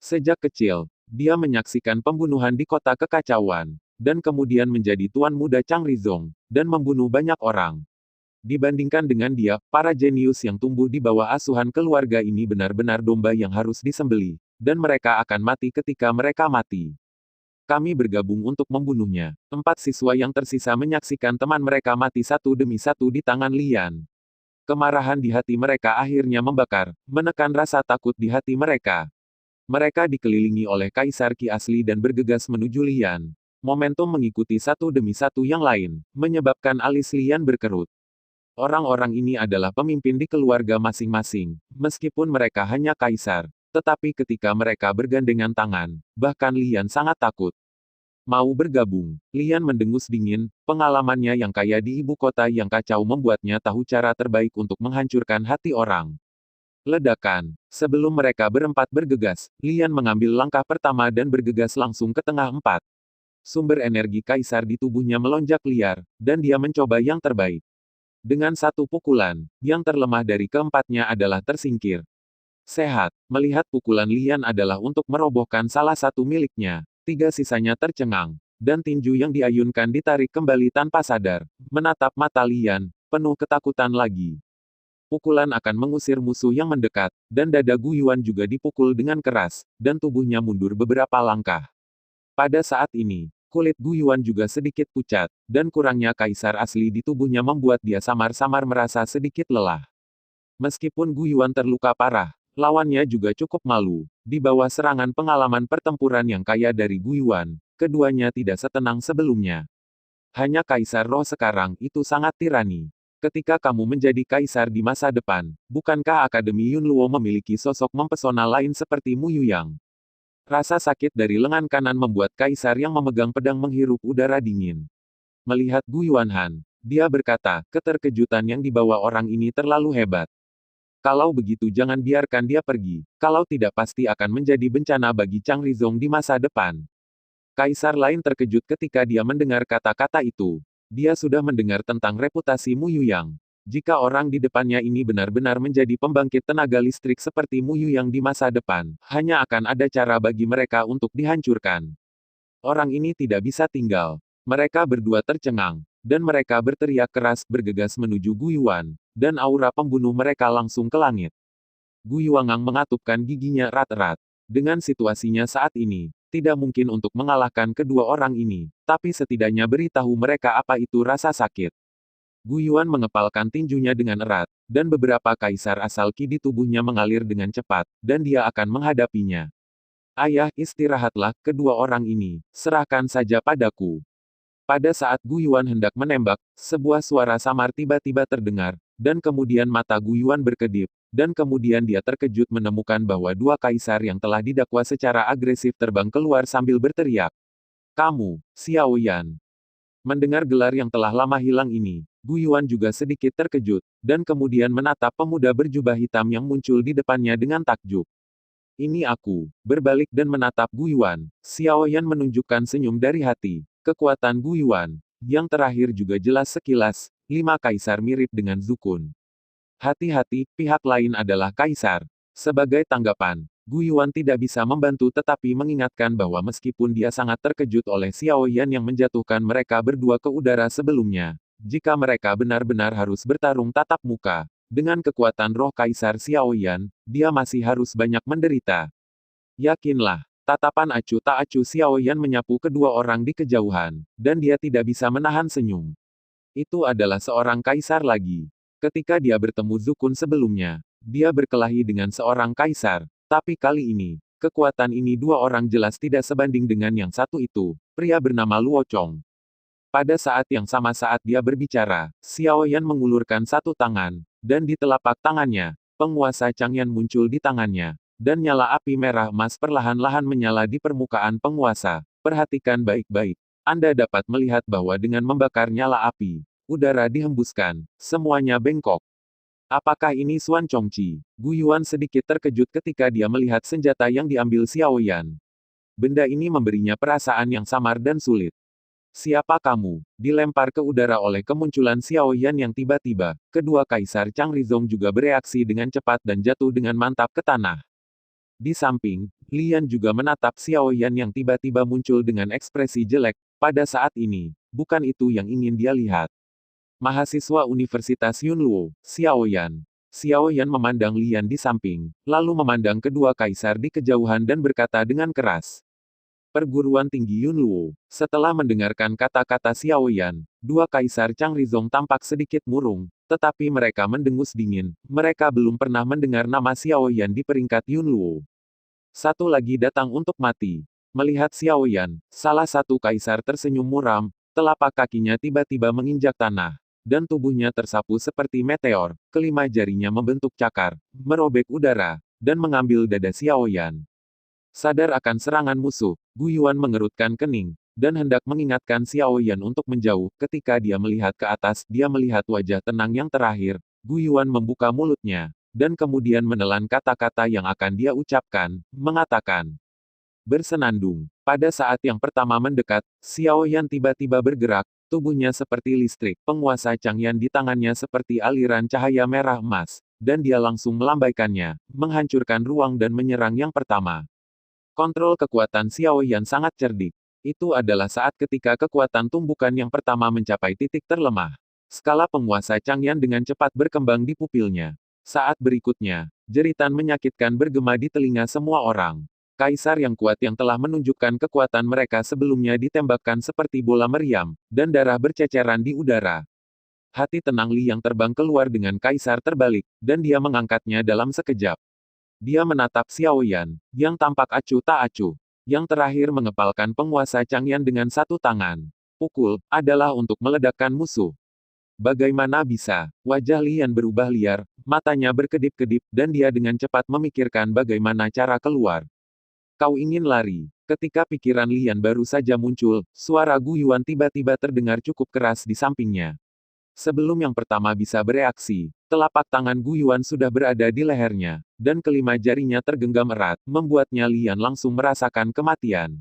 Sejak kecil, Dia menyaksikan pembunuhan di kota kekacauan, dan kemudian menjadi tuan muda Chang Rizong, dan membunuh banyak orang. Dibandingkan dengan dia, para jenius yang tumbuh di bawah asuhan keluarga ini benar-benar domba yang harus disembelih, dan mereka akan mati ketika mereka mati. Kami bergabung untuk membunuhnya. 4 siswa yang tersisa menyaksikan teman mereka mati satu demi satu di tangan Lian. Kemarahan di hati mereka akhirnya membakar, menekan rasa takut di hati mereka. Mereka dikelilingi oleh Kaisar Qi asli dan bergegas menuju Lian. Momentum mengikuti satu demi satu yang lain, menyebabkan alis Lian berkerut. Orang-orang ini adalah pemimpin di keluarga masing-masing, meskipun mereka hanya kaisar. Tetapi ketika mereka bergandengan tangan, bahkan Lian sangat takut. Mau bergabung, Lian mendengus dingin, pengalamannya yang kaya di ibu kota yang kacau membuatnya tahu cara terbaik untuk menghancurkan hati orang. Ledakan. Sebelum mereka berempat bergegas, Lian mengambil langkah pertama dan bergegas langsung ke tengah empat. Sumber energi kaisar di tubuhnya melonjak liar, dan dia mencoba yang terbaik. Dengan satu pukulan, yang terlemah dari keempatnya adalah tersingkir. Sehat. Melihat pukulan Lian adalah untuk merobohkan salah satu miliknya. 3 sisanya tercengang. Dan tinju yang diayunkan ditarik kembali tanpa sadar. Menatap mata Lian, penuh ketakutan lagi. Pukulan akan mengusir musuh yang mendekat, dan dada Gu Yuan juga dipukul dengan keras, dan tubuhnya mundur beberapa langkah. Pada saat ini, kulit Gu Yuan juga sedikit pucat, dan kurangnya kaisar asli di tubuhnya membuat dia samar-samar merasa sedikit lelah. Meskipun Gu Yuan terluka parah, lawannya juga cukup malu. Di bawah serangan pengalaman pertempuran yang kaya dari Gu Yuan, keduanya tidak setenang sebelumnya. Hanya kaisar roh sekarang itu sangat tirani. Ketika kamu menjadi kaisar di masa depan, bukankah Akademi Yunluo memiliki sosok mempesona lain seperti Mu Yuyang? Rasa sakit dari lengan kanan membuat kaisar yang memegang pedang menghirup udara dingin. Melihat Gu Yuanhan, dia berkata, keterkejutan yang dibawa orang ini terlalu hebat. Kalau begitu jangan biarkan dia pergi, kalau tidak pasti akan menjadi bencana bagi Chang Rizong di masa depan. Kaisar lain terkejut ketika dia mendengar kata-kata itu. Dia sudah mendengar tentang reputasi Mu Yuyang. Jika orang di depannya ini benar-benar menjadi pembangkit tenaga listrik seperti Mu Yuyang di masa depan, hanya akan ada cara bagi mereka untuk dihancurkan. Orang ini tidak bisa tinggal. Mereka berdua tercengang, dan mereka berteriak keras bergegas menuju Gu Yuan, dan aura pembunuh mereka langsung ke langit. Gu Yuangang mengatupkan giginya erat-erat. Dengan situasinya saat ini, tidak mungkin untuk mengalahkan kedua orang ini, tapi setidaknya beritahu mereka apa itu rasa sakit. Gu Yuan mengepalkan tinjunya dengan erat, dan beberapa kaisar asal Qi di tubuhnya mengalir dengan cepat, dan dia akan menghadapinya. Ayah, istirahatlah, kedua orang ini, serahkan saja padaku. Pada saat Gu Yuan hendak menembak, sebuah suara samar tiba-tiba terdengar, dan kemudian mata Gu Yuan berkedip, dan kemudian dia terkejut menemukan bahwa dua kaisar yang telah didakwa secara agresif terbang keluar sambil berteriak. Kamu, Xiao Yan. Mendengar gelar yang telah lama hilang ini, Gu Yuan juga sedikit terkejut, dan kemudian menatap pemuda berjubah hitam yang muncul di depannya dengan takjub. Ini aku, berbalik dan menatap Gu Yuan. Xiao Yan menunjukkan senyum dari hati. Kekuatan Gu Yuan, yang terakhir juga jelas sekilas, 5 kaisar mirip dengan Zukun. Hati-hati, pihak lain adalah kaisar. Sebagai tanggapan, Gu Yuan tidak bisa membantu tetapi mengingatkan bahwa meskipun dia sangat terkejut oleh Xiao Yan yang menjatuhkan mereka berdua ke udara sebelumnya, jika mereka benar-benar harus bertarung tatap muka, dengan kekuatan roh kaisar Xiao Yan, dia masih harus banyak menderita. Yakinlah. Tatapan acuh tak acuh Xiao Yan menyapu kedua orang di kejauhan, dan dia tidak bisa menahan senyum. Itu adalah seorang kaisar lagi. Ketika dia bertemu Zukun sebelumnya, dia berkelahi dengan seorang kaisar, tapi kali ini, kekuatan ini dua orang jelas tidak sebanding dengan yang satu itu, pria bernama Luo Chong. Pada saat yang sama saat dia berbicara, Xiao Yan mengulurkan satu tangan, dan di telapak tangannya, penguasa Changyan muncul di tangannya. Dan nyala api merah emas perlahan-lahan menyala di permukaan penguasa. Perhatikan baik-baik. Anda dapat melihat bahwa dengan membakar nyala api, udara dihembuskan, semuanya bengkok. Apakah ini Xuan Chongqi? Gu Yuan sedikit terkejut ketika dia melihat senjata yang diambil Xiao Yan. Benda ini memberinya perasaan yang samar dan sulit. Siapa kamu? Dilempar ke udara oleh kemunculan Xiao Yan yang tiba-tiba, kedua kaisar Chang Rizong juga bereaksi dengan cepat dan jatuh dengan mantap ke tanah. Di samping, Lian juga menatap Xiao Yan yang tiba-tiba muncul dengan ekspresi jelek. Pada saat ini, bukan itu yang ingin dia lihat. Mahasiswa Universitas Yunluo, Xiao Yan. Xiao Yan memandang Lian di samping, lalu memandang kedua kaisar di kejauhan dan berkata dengan keras. Perguruan Tinggi Yunluo. Setelah mendengarkan kata-kata Xiao Yan, dua kaisar Chang Rizong tampak sedikit murung, tetapi mereka mendengus dingin. Mereka belum pernah mendengar nama Xiao Yan di peringkat Yunluo. Satu lagi datang untuk mati. Melihat Xiao Yan, salah satu kaisar tersenyum muram, telapak kakinya tiba-tiba menginjak tanah, dan tubuhnya tersapu seperti meteor. Kelima jarinya membentuk cakar, merobek udara, dan mengambil dada Xiao Yan. Sadar akan serangan musuh, Gu Yuan mengerutkan kening, dan hendak mengingatkan Xiao Yan untuk menjauh. Ketika dia melihat ke atas, dia melihat wajah tenang yang terakhir. Gu Yuan membuka mulutnya, dan kemudian menelan kata-kata yang akan dia ucapkan, mengatakan. Bersenandung. Pada saat yang pertama mendekat, Xiao Yan tiba-tiba bergerak, tubuhnya seperti listrik. Penguasa Changyan di tangannya seperti aliran cahaya merah emas, dan dia langsung melambaikannya, menghancurkan ruang dan menyerang yang pertama. Kontrol kekuatan Xiao Yan sangat cerdik. Itu adalah saat ketika kekuatan tumbukan yang pertama mencapai titik terlemah. Skala penguasa Changyan dengan cepat berkembang di pupilnya. Saat berikutnya, jeritan menyakitkan bergema di telinga semua orang. Kaisar yang kuat yang telah menunjukkan kekuatan mereka sebelumnya ditembakkan seperti bola meriam, dan darah berceceran di udara. Hati tenang Li yang terbang keluar dengan kaisar terbalik, dan dia mengangkatnya dalam sekejap. Dia menatap Xiao Yan, yang tampak acuh tak acuh. Yang terakhir mengepalkan penguasa Changyan dengan satu tangan. Pukul, adalah untuk meledakkan musuh. Bagaimana bisa? Wajah Lian berubah liar, matanya berkedip-kedip, dan dia dengan cepat memikirkan bagaimana cara keluar. Kau ingin lari. Ketika pikiran Lian baru saja muncul, suara Gu Yuan tiba-tiba terdengar cukup keras di sampingnya. Sebelum yang pertama bisa bereaksi, telapak tangan Gu Yuan sudah berada di lehernya, dan kelima jarinya tergenggam erat, membuatnya Lian langsung merasakan kematian.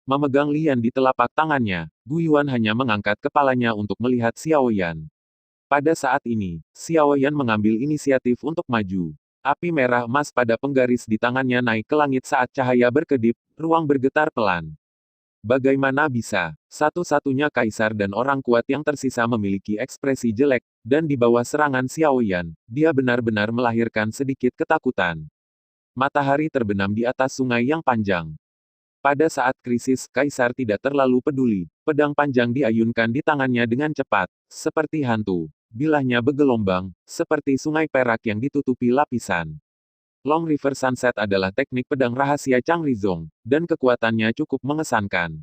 Memegang Lian di telapak tangannya, Gu Yuan hanya mengangkat kepalanya untuk melihat Xiao Yan. Pada saat ini, Xiao Yan mengambil inisiatif untuk maju. Api merah emas pada penggaris di tangannya naik ke langit saat cahaya berkedip, ruang bergetar pelan. Bagaimana bisa? Satu-satunya kaisar dan orang kuat yang tersisa memiliki ekspresi jelek, dan di bawah serangan Xiao Yan, dia benar-benar melahirkan sedikit ketakutan. Matahari terbenam di atas sungai yang panjang. Pada saat krisis, kaisar tidak terlalu peduli. Pedang panjang diayunkan di tangannya dengan cepat, seperti hantu. Bilahnya bergelombang, seperti sungai perak yang ditutupi lapisan. Long River Sunset adalah teknik pedang rahasia Chang Rizong, dan kekuatannya cukup mengesankan.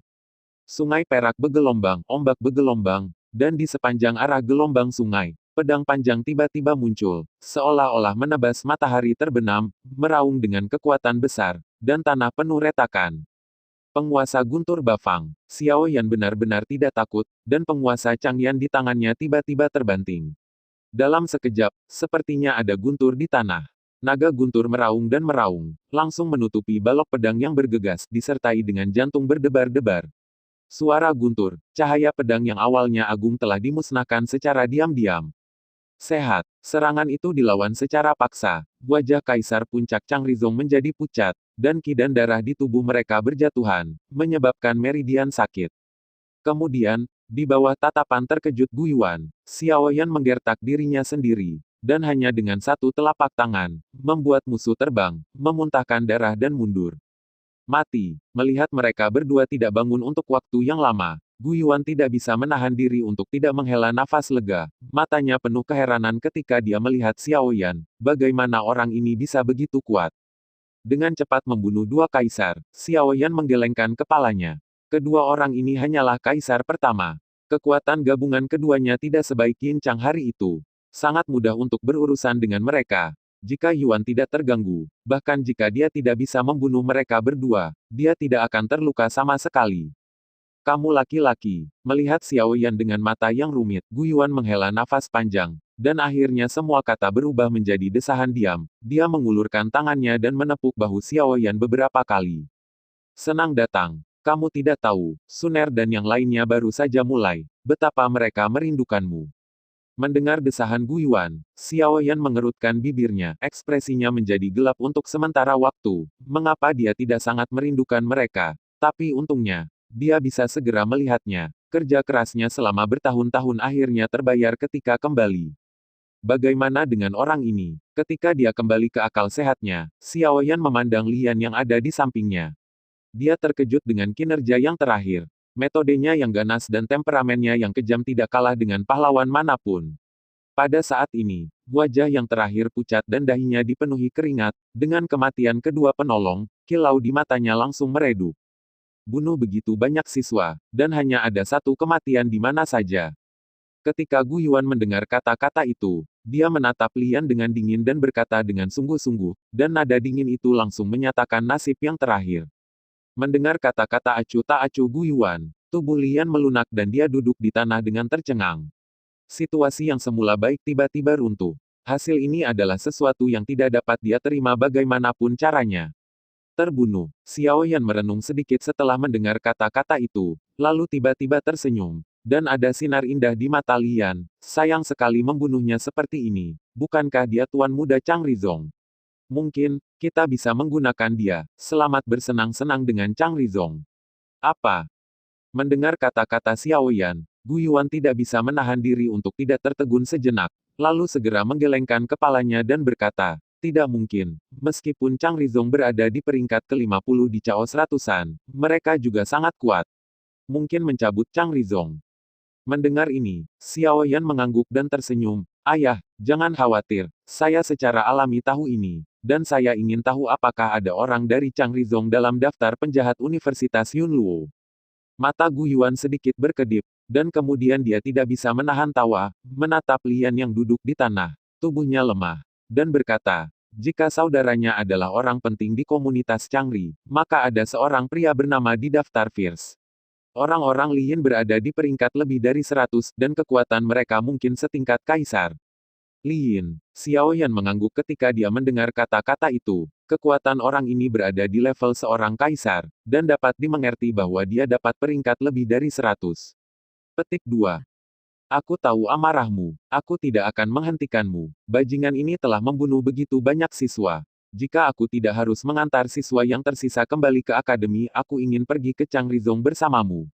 Sungai perak bergelombang, ombak bergelombang, dan di sepanjang arah gelombang sungai, pedang panjang tiba-tiba muncul, seolah-olah menebas matahari terbenam, meraung dengan kekuatan besar, dan tanah penuh retakan. Penguasa Guntur Bafang, Xiao Yan benar-benar tidak takut, dan penguasa Changyan di tangannya tiba-tiba terbanting. Dalam sekejap, sepertinya ada guntur di tanah. Naga guntur meraung dan meraung, langsung menutupi balok pedang yang bergegas, disertai dengan jantung berdebar-debar. Suara guntur, cahaya pedang yang awalnya agung telah dimusnahkan secara diam-diam. Sehat, serangan itu dilawan secara paksa, wajah Kaisar Puncak Chang Rizong menjadi pucat, dan ki dan darah di tubuh mereka berjatuhan, menyebabkan meridian sakit. Kemudian, di bawah tatapan terkejut Gu Yuan, Xiao Yan menggertak dirinya sendiri, dan hanya dengan satu telapak tangan, membuat musuh terbang, memuntahkan darah dan mundur. Mati. Melihat mereka berdua tidak bangun untuk waktu yang lama, Gu Yuan tidak bisa menahan diri untuk tidak menghela nafas lega. Matanya penuh keheranan ketika dia melihat Xiao Yan. Bagaimana orang ini bisa begitu kuat? Dengan cepat membunuh dua kaisar, Xiao Yan menggelengkan kepalanya. Kedua orang ini hanyalah kaisar pertama. Kekuatan gabungan keduanya tidak sebaik Qin Chang hari itu. Sangat mudah untuk berurusan dengan mereka. Jika Yuan tidak terganggu, bahkan jika dia tidak bisa membunuh mereka berdua, dia tidak akan terluka sama sekali. Kamu laki-laki. Melihat Xiao Yan dengan mata yang rumit, Gu Yuan menghela nafas panjang, dan akhirnya semua kata berubah menjadi desahan diam. Dia mengulurkan tangannya dan menepuk bahu Xiao Yan beberapa kali. Senang datang. Kamu tidak tahu, Suner dan yang lainnya baru saja mulai. Betapa mereka merindukanmu. Mendengar desahan Gu Yuan, Xiao Yan mengerutkan bibirnya, ekspresinya menjadi gelap untuk sementara waktu. Mengapa dia tidak sangat merindukan mereka? Tapi untungnya, dia bisa segera melihatnya. Kerja kerasnya selama bertahun-tahun akhirnya terbayar ketika kembali. Bagaimana dengan orang ini? Ketika dia kembali ke akal sehatnya, Xiao Yan memandang Lian yang ada di sampingnya. Dia terkejut dengan kinerja yang terakhir. Metodenya yang ganas dan temperamennya yang kejam tidak kalah dengan pahlawan manapun. Pada saat ini, wajah yang terakhir pucat dan dahinya dipenuhi keringat. Dengan kematian kedua penolong, kilau di matanya langsung meredup. Bunuh begitu banyak siswa, dan hanya ada satu kematian di mana saja. Ketika Gu Yuan mendengar kata-kata itu, dia menatap Lian dengan dingin dan berkata dengan sungguh-sungguh, dan nada dingin itu langsung menyatakan nasib yang terakhir. Mendengar kata-kata acuh tak acuh Gu Yuan, tubuh Lian melunak dan dia duduk di tanah dengan tercengang. Situasi yang semula baik tiba-tiba runtuh. Hasil ini adalah sesuatu yang tidak dapat dia terima bagaimanapun caranya. Terbunuh. Xiao Yan merenung sedikit setelah mendengar kata-kata itu, lalu tiba-tiba tersenyum. Dan ada sinar indah di mata Lian. Sayang sekali membunuhnya seperti ini. Bukankah dia tuan muda Chang Rizong? Mungkin, kita bisa menggunakan dia. Selamat bersenang-senang dengan Chang Rizong. Apa? Mendengar kata-kata Xiao Yan, Gu Yuan tidak bisa menahan diri untuk tidak tertegun sejenak, lalu segera menggelengkan kepalanya dan berkata, tidak mungkin, meskipun Chang Rizong berada di peringkat ke-50 di Chaos Ratusan, mereka juga sangat kuat. Mungkin mencabut Chang Rizong. Mendengar ini, Xiao Yan mengangguk dan tersenyum, ayah, jangan khawatir, saya secara alami tahu ini. Dan saya ingin tahu apakah ada orang dari Chang Rizong dalam daftar penjahat Universitas Yunluo. Mata Gu Yuan sedikit berkedip, dan kemudian dia tidak bisa menahan tawa, menatap Lian yang duduk di tanah, tubuhnya lemah, dan berkata, jika saudaranya adalah orang penting di komunitas Changri, maka ada seorang pria bernama di daftar Fierce. Orang-orang Lian berada di peringkat lebih dari 100, dan kekuatan mereka mungkin setingkat kaisar. Lian, Xiao Yan mengangguk ketika dia mendengar kata-kata itu. Kekuatan orang ini berada di level seorang kaisar, dan dapat dimengerti bahwa dia dapat peringkat lebih dari 100. Petik 2. Aku tahu amarahmu. Aku tidak akan menghentikanmu. Bajingan ini telah membunuh begitu banyak siswa. Jika aku tidak harus mengantar siswa yang tersisa kembali ke akademi, aku ingin pergi ke Chang Rizong bersamamu.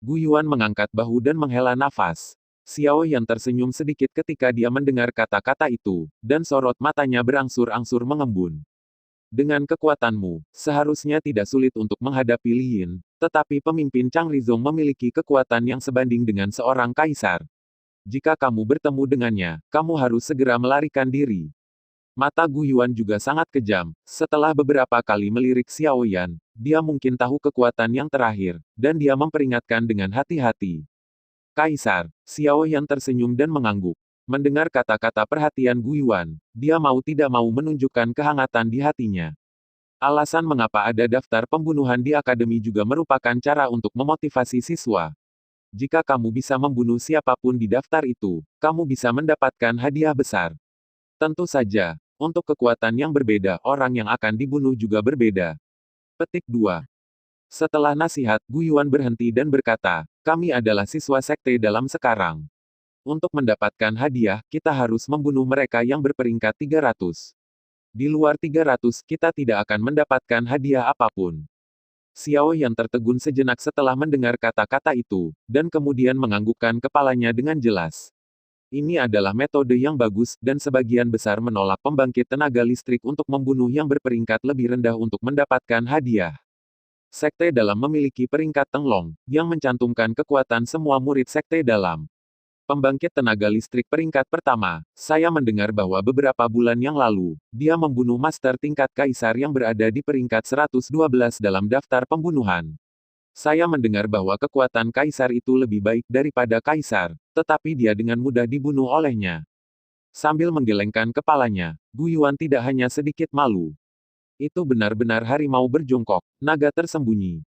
Gu Yuan mengangkat bahu dan menghela nafas. Xiao Yan tersenyum sedikit ketika dia mendengar kata-kata itu, dan sorot matanya berangsur-angsur mengembun. Dengan kekuatanmu, seharusnya tidak sulit untuk menghadapi Lian, tetapi pemimpin Chang Rizong memiliki kekuatan yang sebanding dengan seorang kaisar. Jika kamu bertemu dengannya, kamu harus segera melarikan diri. Mata Gu Yuan juga sangat kejam. Setelah beberapa kali melirik Xiao Yan, dia mungkin tahu kekuatan yang terakhir, dan dia memperingatkan dengan hati-hati. Kaisar, Xiao Yan tersenyum dan mengangguk. Mendengar kata-kata perhatian Gu Yuan, dia mau tidak mau menunjukkan kehangatan di hatinya. Alasan mengapa ada daftar pembunuhan di akademi juga merupakan cara untuk memotivasi siswa. Jika kamu bisa membunuh siapapun di daftar itu, kamu bisa mendapatkan hadiah besar. Tentu saja, untuk kekuatan yang berbeda, orang yang akan dibunuh juga berbeda. Petik 2. Setelah nasihat, Gu Yuan berhenti dan berkata, kami adalah siswa sekte dalam sekarang. Untuk mendapatkan hadiah, kita harus membunuh mereka yang berperingkat 300. Di luar 300, kita tidak akan mendapatkan hadiah apapun. Xiao yang tertegun sejenak setelah mendengar kata-kata itu, dan kemudian menganggukkan kepalanya dengan jelas. Ini adalah metode yang bagus, dan sebagian besar menolak pembangkit tenaga listrik untuk membunuh yang berperingkat lebih rendah untuk mendapatkan hadiah. Sekte Dalam memiliki peringkat Tenglong, yang mencantumkan kekuatan semua murid Sekte Dalam. Pembangkit tenaga listrik peringkat pertama, saya mendengar bahwa beberapa bulan yang lalu, dia membunuh master tingkat kaisar yang berada di peringkat 112 dalam daftar pembunuhan. Saya mendengar bahwa kekuatan kaisar itu lebih baik daripada kaisar, tetapi dia dengan mudah dibunuh olehnya. Sambil menggelengkan kepalanya, Gu Yuan tidak hanya sedikit malu. Itu benar-benar harimau berjongkok, naga tersembunyi.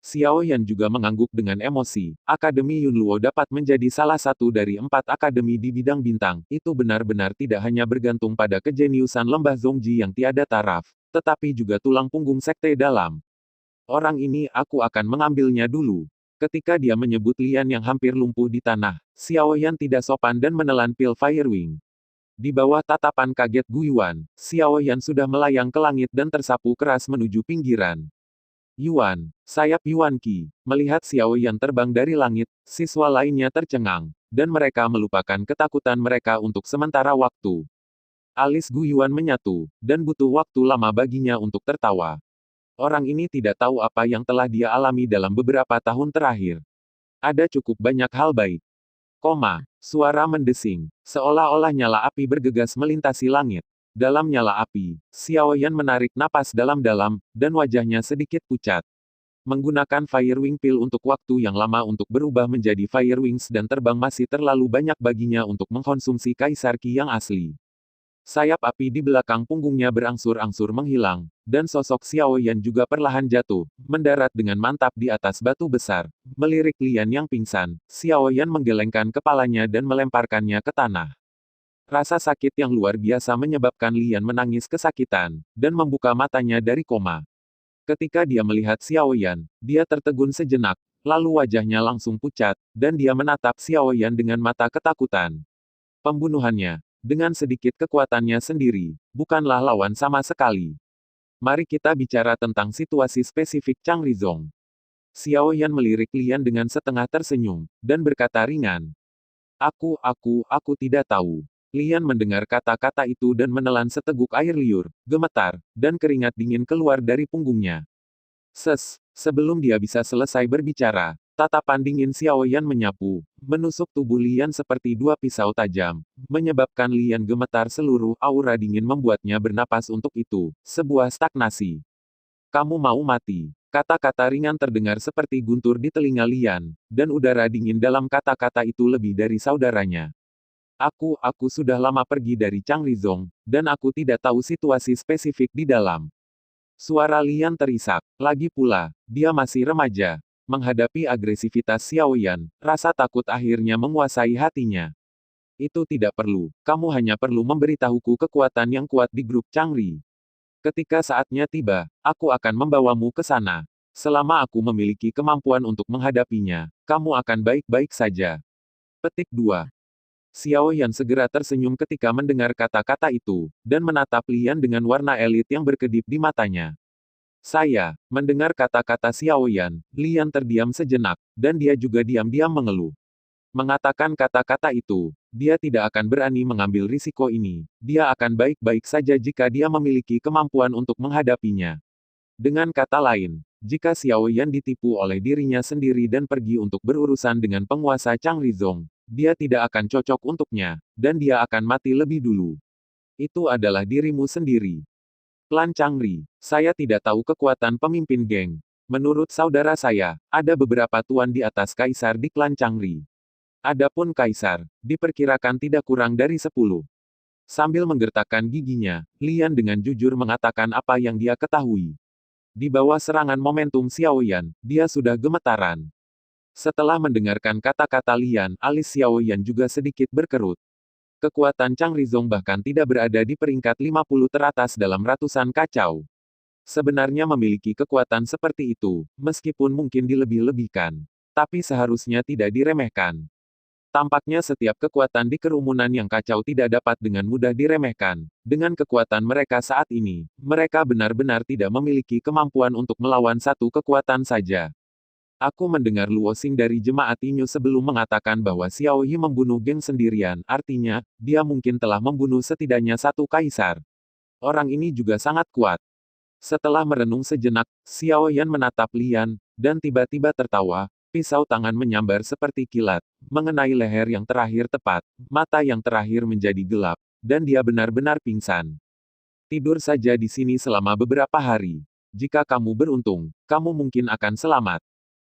Xiao Yan juga mengangguk dengan emosi. Akademi Yunluo dapat menjadi salah satu dari 4 akademi di bidang bintang. Itu benar-benar tidak hanya bergantung pada kejeniusan lembah Zongji yang tiada taraf, tetapi juga tulang punggung Sekte Dalam. Orang ini aku akan mengambilnya dulu. Ketika dia menyebut Lian yang hampir lumpuh di tanah, Xiao Yan tidak sopan dan menelan pil Fire Wing. Di bawah tatapan kaget Gu Yuan, Xiao Yan sudah melayang ke langit dan tersapu keras menuju pinggiran. Yuan, sayap Yuan Qi. Melihat Xiao Yan terbang dari langit, siswa lainnya tercengang, dan mereka melupakan ketakutan mereka untuk sementara waktu. Alis Gu Yuan menyatu, dan butuh waktu lama baginya untuk tertawa. Orang ini tidak tahu apa yang telah dia alami dalam beberapa tahun terakhir. Ada cukup banyak hal baik. Suara mendesing, seolah-olah nyala api bergegas melintasi langit. Dalam nyala api, Xiao Yan menarik napas dalam-dalam, dan wajahnya sedikit pucat. Menggunakan Fire Wing Pill untuk waktu yang lama untuk berubah menjadi Fire Wings dan terbang masih terlalu banyak baginya untuk mengkonsumsi Kaisar Qi yang asli. Sayap api di belakang punggungnya berangsur-angsur menghilang, dan sosok Xiao Yan juga perlahan jatuh, mendarat dengan mantap di atas batu besar. Melirik Lian yang pingsan, Xiao Yan menggelengkan kepalanya dan melemparkannya ke tanah. Rasa sakit yang luar biasa menyebabkan Lian menangis kesakitan, dan membuka matanya dari koma. Ketika dia melihat Xiao Yan, dia tertegun sejenak, lalu wajahnya langsung pucat, dan dia menatap Xiao Yan dengan mata ketakutan. Pembunuhannya, dengan sedikit kekuatannya sendiri, bukanlah lawan sama sekali. Mari kita bicara tentang situasi spesifik Chang Rizong. Xiao Yan melirik Lian dengan setengah tersenyum, dan berkata ringan. Aku tidak tahu. Lian mendengar kata-kata itu dan menelan seteguk air liur, gemetar, dan keringat dingin keluar dari punggungnya. Sebelum dia bisa selesai berbicara, tatapan dingin Xiao Yan menyapu, menusuk tubuh Lian seperti dua pisau tajam, menyebabkan Lian gemetar. Seluruh aura dingin membuatnya bernapas untuk itu, sebuah stagnasi. Kamu mau mati. Kata-kata ringan terdengar seperti guntur di telinga Lian, dan udara dingin dalam kata-kata itu lebih dari saudaranya. Aku sudah lama pergi dari Chang Rizong, dan aku tidak tahu situasi spesifik di dalam. Suara Lian terisak. Lagi pula, dia masih remaja. Menghadapi agresivitas Xiao Yan, rasa takut akhirnya menguasai hatinya. Itu tidak perlu, kamu hanya perlu memberitahuku kekuatan yang kuat di grup Changri. Ketika saatnya tiba, aku akan membawamu ke sana. Selama aku memiliki kemampuan untuk menghadapinya, kamu akan baik-baik saja. Petik 2. Xiao Yan segera tersenyum ketika mendengar kata-kata itu, dan menatap Lian dengan warna elit yang berkedip di matanya. Mendengar kata-kata Xiao Yan, Lian terdiam sejenak, dan dia juga diam-diam mengeluh. Mengatakan kata-kata itu, dia tidak akan berani mengambil risiko ini, dia akan baik-baik saja jika dia memiliki kemampuan untuk menghadapinya. Dengan kata lain, jika Xiao Yan ditipu oleh dirinya sendiri dan pergi untuk berurusan dengan penguasa Chang Rizong, dia tidak akan cocok untuknya, dan dia akan mati lebih dulu. Itu adalah dirimu sendiri. Klan Changri, saya tidak tahu kekuatan pemimpin geng. Menurut saudara saya, ada beberapa tuan di atas kaisar di klan Changri. Adapun kaisar, diperkirakan tidak kurang dari 10. Sambil menggertakkan giginya, Lian dengan jujur mengatakan apa yang dia ketahui. Di bawah serangan momentum Xiao Yan, dia sudah gemetaran. Setelah mendengarkan kata-kata Lian, alis Xiao Yan juga sedikit berkerut. Kekuatan Chang Rizong bahkan tidak berada di peringkat 50 teratas dalam ratusan kacau. Sebenarnya memiliki kekuatan seperti itu, meskipun mungkin dilebih-lebihkan. Tapi seharusnya tidak diremehkan. Tampaknya setiap kekuatan di kerumunan yang kacau tidak dapat dengan mudah diremehkan. Dengan kekuatan mereka saat ini, mereka benar-benar tidak memiliki kemampuan untuk melawan satu kekuatan saja. Aku mendengar Luo Xing dari jemaat Inyu sebelum mengatakan bahwa Xiao Yi membunuh geng sendirian, artinya, dia mungkin telah membunuh setidaknya satu kaisar. Orang ini juga sangat kuat. Setelah merenung sejenak, Xiao Yan menatap Lian, dan tiba-tiba tertawa, pisau tangan menyambar seperti kilat, mengenai leher yang terakhir tepat, mata yang terakhir menjadi gelap, dan dia benar-benar pingsan. Tidur saja di sini selama beberapa hari. Jika kamu beruntung, kamu mungkin akan selamat.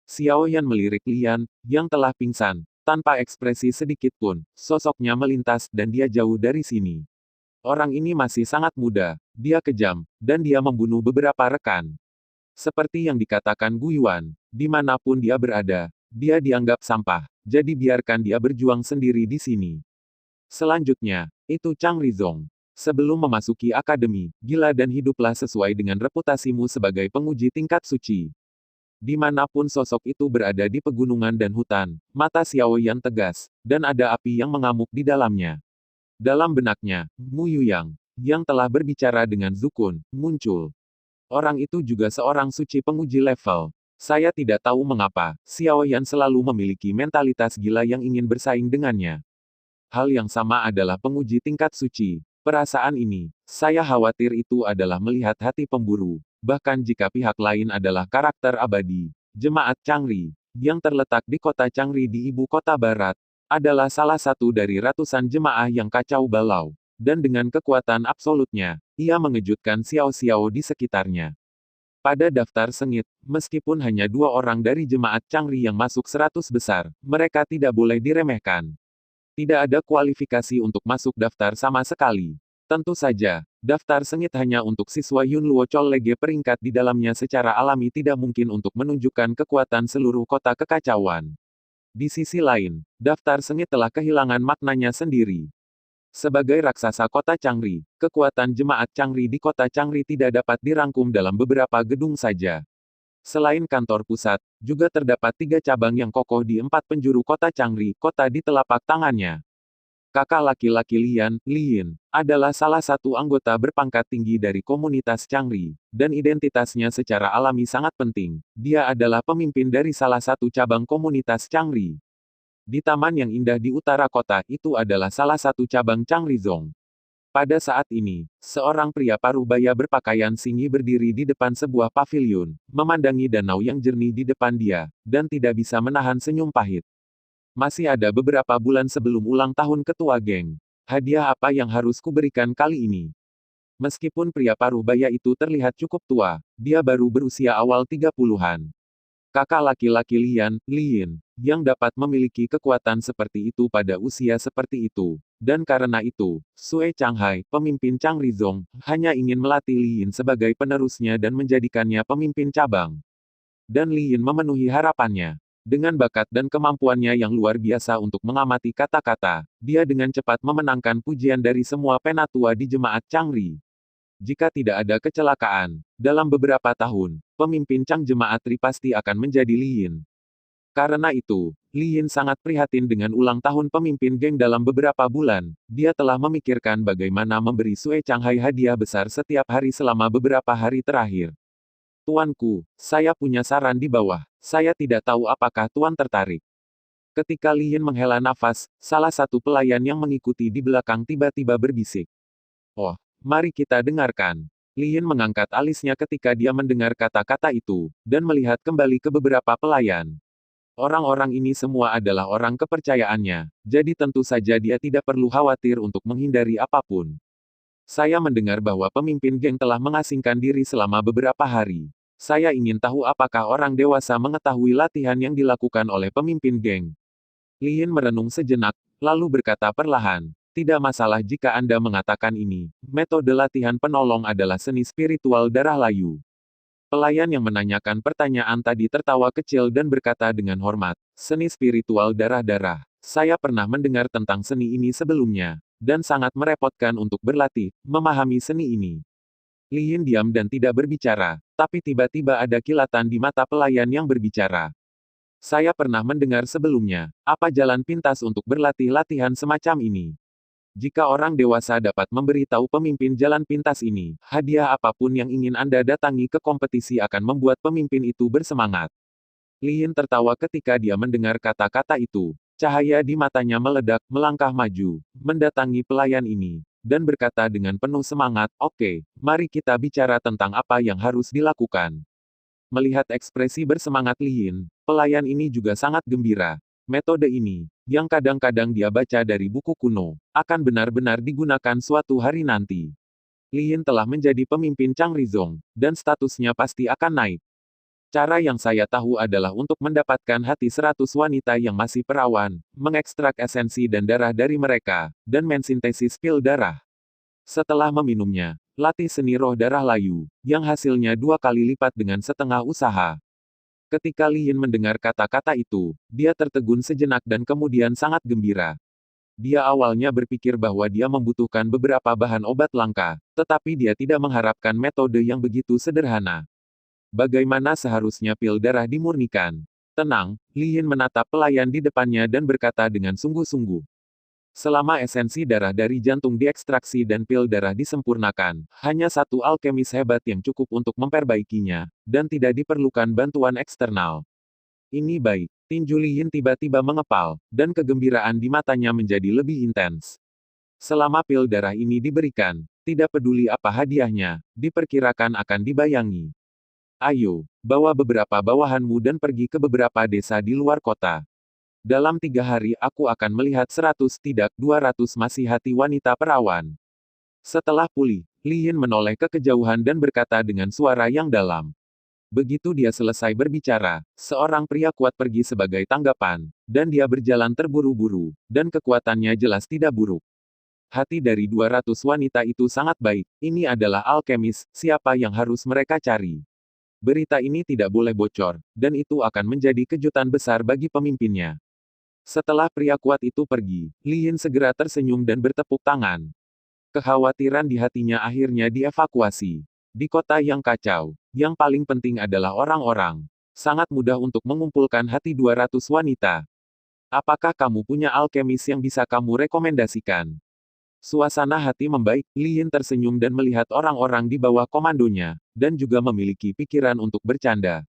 Xiao Yan melirik Lian, yang telah pingsan, tanpa ekspresi sedikit pun, sosoknya melintas dan dia jauh dari sini. Orang ini masih sangat muda, dia kejam, dan dia membunuh beberapa rekan. Seperti yang dikatakan Gu Yuan, dimanapun dia berada, dia dianggap sampah, jadi biarkan dia berjuang sendiri di sini. Selanjutnya, itu Chang Rizong. Sebelum memasuki akademi, gila dan hiduplah sesuai dengan reputasimu sebagai penguji tingkat suci. Dimanapun sosok itu berada di pegunungan dan hutan, mata Xiao Yan tegas, dan ada api yang mengamuk di dalamnya. Dalam benaknya, Mu Yuyang, yang telah berbicara dengan Zukun, muncul. Orang itu juga seorang suci penguji level. Saya tidak tahu mengapa, Xiao Yan selalu memiliki mentalitas gila yang ingin bersaing dengannya. Hal yang sama adalah penguji tingkat suci. Perasaan ini, saya khawatir itu adalah melihat hati pemburu. Bahkan jika pihak lain adalah karakter abadi, Jemaat Changri, yang terletak di kota Changri di ibu kota barat, adalah salah satu dari ratusan jemaah yang kacau balau. Dan dengan kekuatan absolutnya, ia mengejutkan Xiao Xiao di sekitarnya. Pada daftar sengit, meskipun hanya 2 orang dari jemaat Changri yang masuk 100 besar, mereka tidak boleh diremehkan. Tidak ada kualifikasi untuk masuk daftar sama sekali. Tentu saja, daftar sengit hanya untuk siswa Yunluo College peringkat di dalamnya secara alami tidak mungkin untuk menunjukkan kekuatan seluruh kota kekacauan. Di sisi lain, daftar sengit telah kehilangan maknanya sendiri. Sebagai raksasa kota Changri, kekuatan jemaat Changri di kota Changri tidak dapat dirangkum dalam beberapa gedung saja. Selain kantor pusat, juga terdapat 3 cabang yang kokoh di 4 penjuru kota Changri, kota di telapak tangannya. Kakak laki-laki Lian, adalah salah satu anggota berpangkat tinggi dari komunitas Changri, dan identitasnya secara alami sangat penting. Dia adalah pemimpin dari salah satu cabang komunitas Changri. Di taman yang indah di utara kota, itu adalah salah satu cabang Changri Zong. Pada saat ini, seorang pria parubaya berpakaian singi berdiri di depan sebuah paviliun, memandangi danau yang jernih di depan dia, dan tidak bisa menahan senyum pahit. Masih ada beberapa bulan sebelum ulang tahun ketua geng. Hadiah apa yang harus kuberikan kali ini? Meskipun pria parubaya itu terlihat cukup tua, dia baru berusia awal 30-an. Kakak laki-laki Lin, yang dapat memiliki kekuatan seperti itu pada usia seperti itu. Dan karena itu, Sue Changhai, pemimpin Changri Zong, hanya ingin melatih Lin sebagai penerusnya dan menjadikannya pemimpin cabang. Dan Lin memenuhi harapannya. Dengan bakat dan kemampuannya yang luar biasa untuk mengamati kata-kata, dia dengan cepat memenangkan pujian dari semua penatua di jemaat Changri. Jika tidak ada kecelakaan, dalam beberapa tahun, pemimpin Chang jemaat Ri pasti akan menjadi Lin. Karena itu, Lin sangat prihatin dengan ulang tahun pemimpin geng dalam beberapa bulan. Dia telah memikirkan bagaimana memberi Sue Changhai hadiah besar setiap hari selama beberapa hari terakhir. Tuanku, saya punya saran di bawah. Saya tidak tahu apakah Tuan tertarik. Ketika Lin menghela nafas, salah satu pelayan yang mengikuti di belakang tiba-tiba berbisik. Oh, mari kita dengarkan. Lin mengangkat alisnya ketika dia mendengar kata-kata itu, dan melihat kembali ke beberapa pelayan. Orang-orang ini semua adalah orang kepercayaannya, jadi tentu saja dia tidak perlu khawatir untuk menghindari apapun. Saya mendengar bahwa pemimpin geng telah mengasingkan diri selama beberapa hari. Saya ingin tahu apakah orang dewasa mengetahui latihan yang dilakukan oleh pemimpin geng. Lin merenung sejenak, lalu berkata perlahan, tidak masalah jika Anda mengatakan ini. Metode latihan penolong adalah seni spiritual darah layu. Pelayan yang menanyakan pertanyaan tadi tertawa kecil dan berkata dengan hormat, seni spiritual darah-darah. Saya pernah mendengar tentang seni ini sebelumnya, dan sangat merepotkan untuk berlatih, memahami seni ini. Lin diam dan tidak berbicara, tapi tiba-tiba ada kilatan di mata pelayan yang berbicara. Saya pernah mendengar sebelumnya, apa jalan pintas untuk berlatih latihan semacam ini? Jika orang dewasa dapat memberitahu pemimpin jalan pintas ini, hadiah apapun yang ingin Anda datangi ke kompetisi akan membuat pemimpin itu bersemangat. Lin tertawa ketika dia mendengar kata-kata itu. Cahaya di matanya meledak, melangkah maju, mendatangi pelayan ini, dan berkata dengan penuh semangat, oke, mari kita bicara tentang apa yang harus dilakukan. Melihat ekspresi bersemangat Lin, pelayan ini juga sangat gembira. Metode ini, yang kadang-kadang dia baca dari buku kuno, akan benar-benar digunakan suatu hari nanti. Lin telah menjadi pemimpin Changri Zong, dan statusnya pasti akan naik. Cara yang saya tahu adalah untuk mendapatkan hati 100 wanita yang masih perawan, mengekstrak esensi dan darah dari mereka, dan mensintesis pil darah. Setelah meminumnya, latih seni roh darah layu, yang hasilnya 2 kali lipat dengan setengah usaha. Ketika Lin mendengar kata-kata itu, dia tertegun sejenak dan kemudian sangat gembira. Dia awalnya berpikir bahwa dia membutuhkan beberapa bahan obat langka, tetapi dia tidak mengharapkan metode yang begitu sederhana. Bagaimana seharusnya pil darah dimurnikan? Tenang, Li Yin menatap pelayan di depannya dan berkata dengan sungguh-sungguh. Selama esensi darah dari jantung diekstraksi dan pil darah disempurnakan, hanya satu alkemis hebat yang cukup untuk memperbaikinya, dan tidak diperlukan bantuan eksternal. Ini baik. Tinju Li Yin tiba-tiba mengepal, dan kegembiraan di matanya menjadi lebih intens. Selama pil darah ini diberikan, tidak peduli apa hadiahnya, diperkirakan akan dibayangi. Ayo, bawa beberapa bawahanmu dan pergi ke beberapa desa di luar kota. Dalam 3 hari aku akan melihat 100 tidak 200 masih hati wanita perawan. Setelah pulih, Li Yin menoleh ke kejauhan dan berkata dengan suara yang dalam. Begitu dia selesai berbicara, seorang pria kuat pergi sebagai tanggapan, dan dia berjalan terburu-buru, dan kekuatannya jelas tidak buruk. Hati dari 200 wanita itu sangat baik, ini adalah alkemis, siapa yang harus mereka cari? Berita ini tidak boleh bocor, dan itu akan menjadi kejutan besar bagi pemimpinnya. Setelah pria kuat itu pergi, Li Yin segera tersenyum dan bertepuk tangan. Kekhawatiran di hatinya akhirnya dievakuasi. Di kota yang kacau, yang paling penting adalah orang-orang. Sangat mudah untuk mengumpulkan hati 200 wanita. Apakah kamu punya alkemis yang bisa kamu rekomendasikan? Suasana hati membaik, Li Yin tersenyum dan melihat orang-orang di bawah komandonya, dan juga memiliki pikiran untuk bercanda.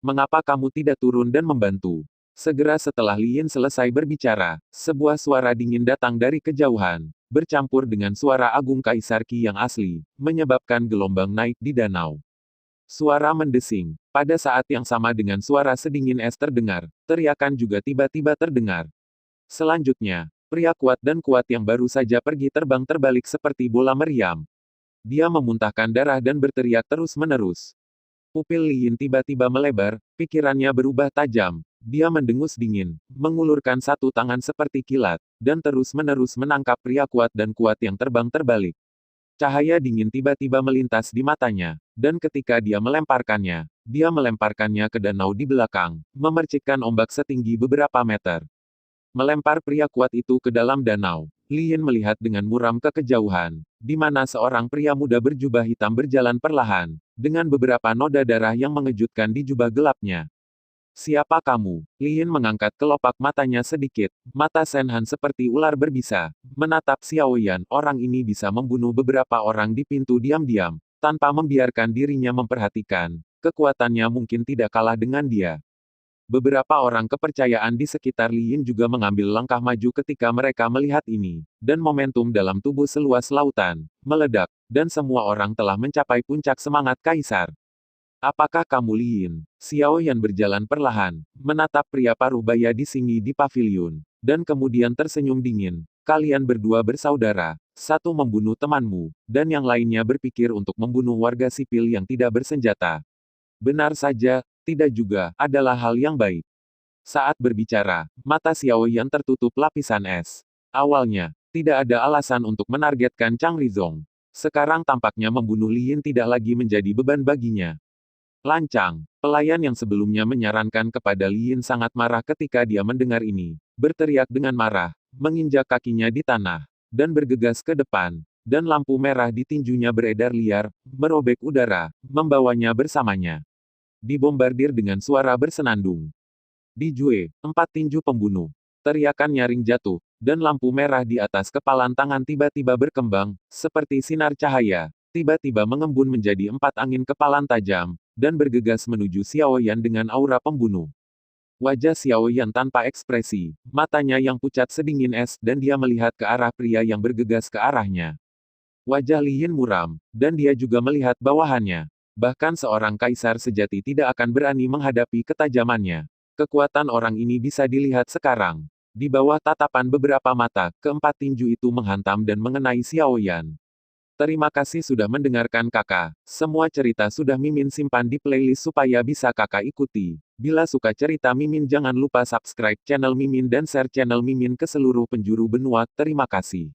Mengapa kamu tidak turun dan membantu? Segera setelah Li Yin selesai berbicara, sebuah suara dingin datang dari kejauhan, bercampur dengan suara Agung Kaisar Qi yang asli, menyebabkan gelombang naik di danau. Suara mendesing. Pada saat yang sama dengan suara sedingin es terdengar, teriakan juga tiba-tiba terdengar. Selanjutnya, pria kuat dan kuat yang baru saja pergi terbang terbalik seperti bola meriam. Dia memuntahkan darah dan berteriak terus-menerus. Pupil Li Yin tiba-tiba melebar, pikirannya berubah tajam. Dia mendengus dingin, mengulurkan satu tangan seperti kilat, dan terus-menerus menangkap pria kuat dan kuat yang terbang terbalik. Cahaya dingin tiba-tiba melintas di matanya, dan ketika dia melemparkannya ke danau di belakang, memercikkan ombak setinggi beberapa meter. Melempar pria kuat itu ke dalam danau, Li Yin melihat dengan muram ke kejauhan, di mana seorang pria muda berjubah hitam berjalan perlahan, dengan beberapa noda darah yang mengejutkan di jubah gelapnya. Siapa kamu? Li Yin mengangkat kelopak matanya sedikit, mata Shen Han seperti ular berbisa, menatap Xiao Yan. Orang ini bisa membunuh beberapa orang di pintu diam-diam, tanpa membiarkan dirinya memperhatikan. Kekuatannya mungkin tidak kalah dengan dia. Beberapa orang kepercayaan di sekitar Li Yin juga mengambil langkah maju ketika mereka melihat ini, dan momentum dalam tubuh seluas lautan meledak, dan semua orang telah mencapai puncak semangat kaisar. Apakah kamu Li Yin? Xiao Yan berjalan perlahan, menatap pria paruh baya di sini di paviliun, dan kemudian tersenyum dingin. Kalian berdua bersaudara, satu membunuh temanmu, dan yang lainnya berpikir untuk membunuh warga sipil yang tidak bersenjata. Benar saja, tidak juga, adalah hal yang baik. Saat berbicara, mata Xiao Yan tertutup lapisan es. Awalnya, tidak ada alasan untuk menargetkan Chang Rizong. Sekarang tampaknya membunuh Li Yin tidak lagi menjadi beban baginya. Lancang, pelayan yang sebelumnya menyarankan kepada Li Yin sangat marah ketika dia mendengar ini, berteriak dengan marah, menginjak kakinya di tanah, dan bergegas ke depan, dan lampu merah di tinjunya beredar liar, merobek udara, membawanya bersamanya. Dibombardir dengan suara bersenandung. Di Jue, 4 tinju pembunuh. Teriakan nyaring jatuh, dan lampu merah di atas kepalan tangan tiba-tiba berkembang, seperti sinar cahaya, tiba-tiba mengembun menjadi 4 angin kepalan tajam, dan bergegas menuju Xiao Yan dengan aura pembunuh. Wajah Xiao Yan tanpa ekspresi, matanya yang pucat sedingin es dan dia melihat ke arah pria yang bergegas ke arahnya. Wajah Li Yin muram, dan dia juga melihat bawahannya. Bahkan seorang kaisar sejati tidak akan berani menghadapi ketajamannya. Kekuatan orang ini bisa dilihat sekarang. Di bawah tatapan beberapa mata, keempat tinju itu menghantam dan mengenai Xiao Yan. Terima kasih sudah mendengarkan kakak. Semua cerita sudah Mimin simpan di playlist supaya bisa kakak ikuti. Bila suka cerita Mimin jangan lupa subscribe channel Mimin dan share channel Mimin ke seluruh penjuru benua. Terima kasih.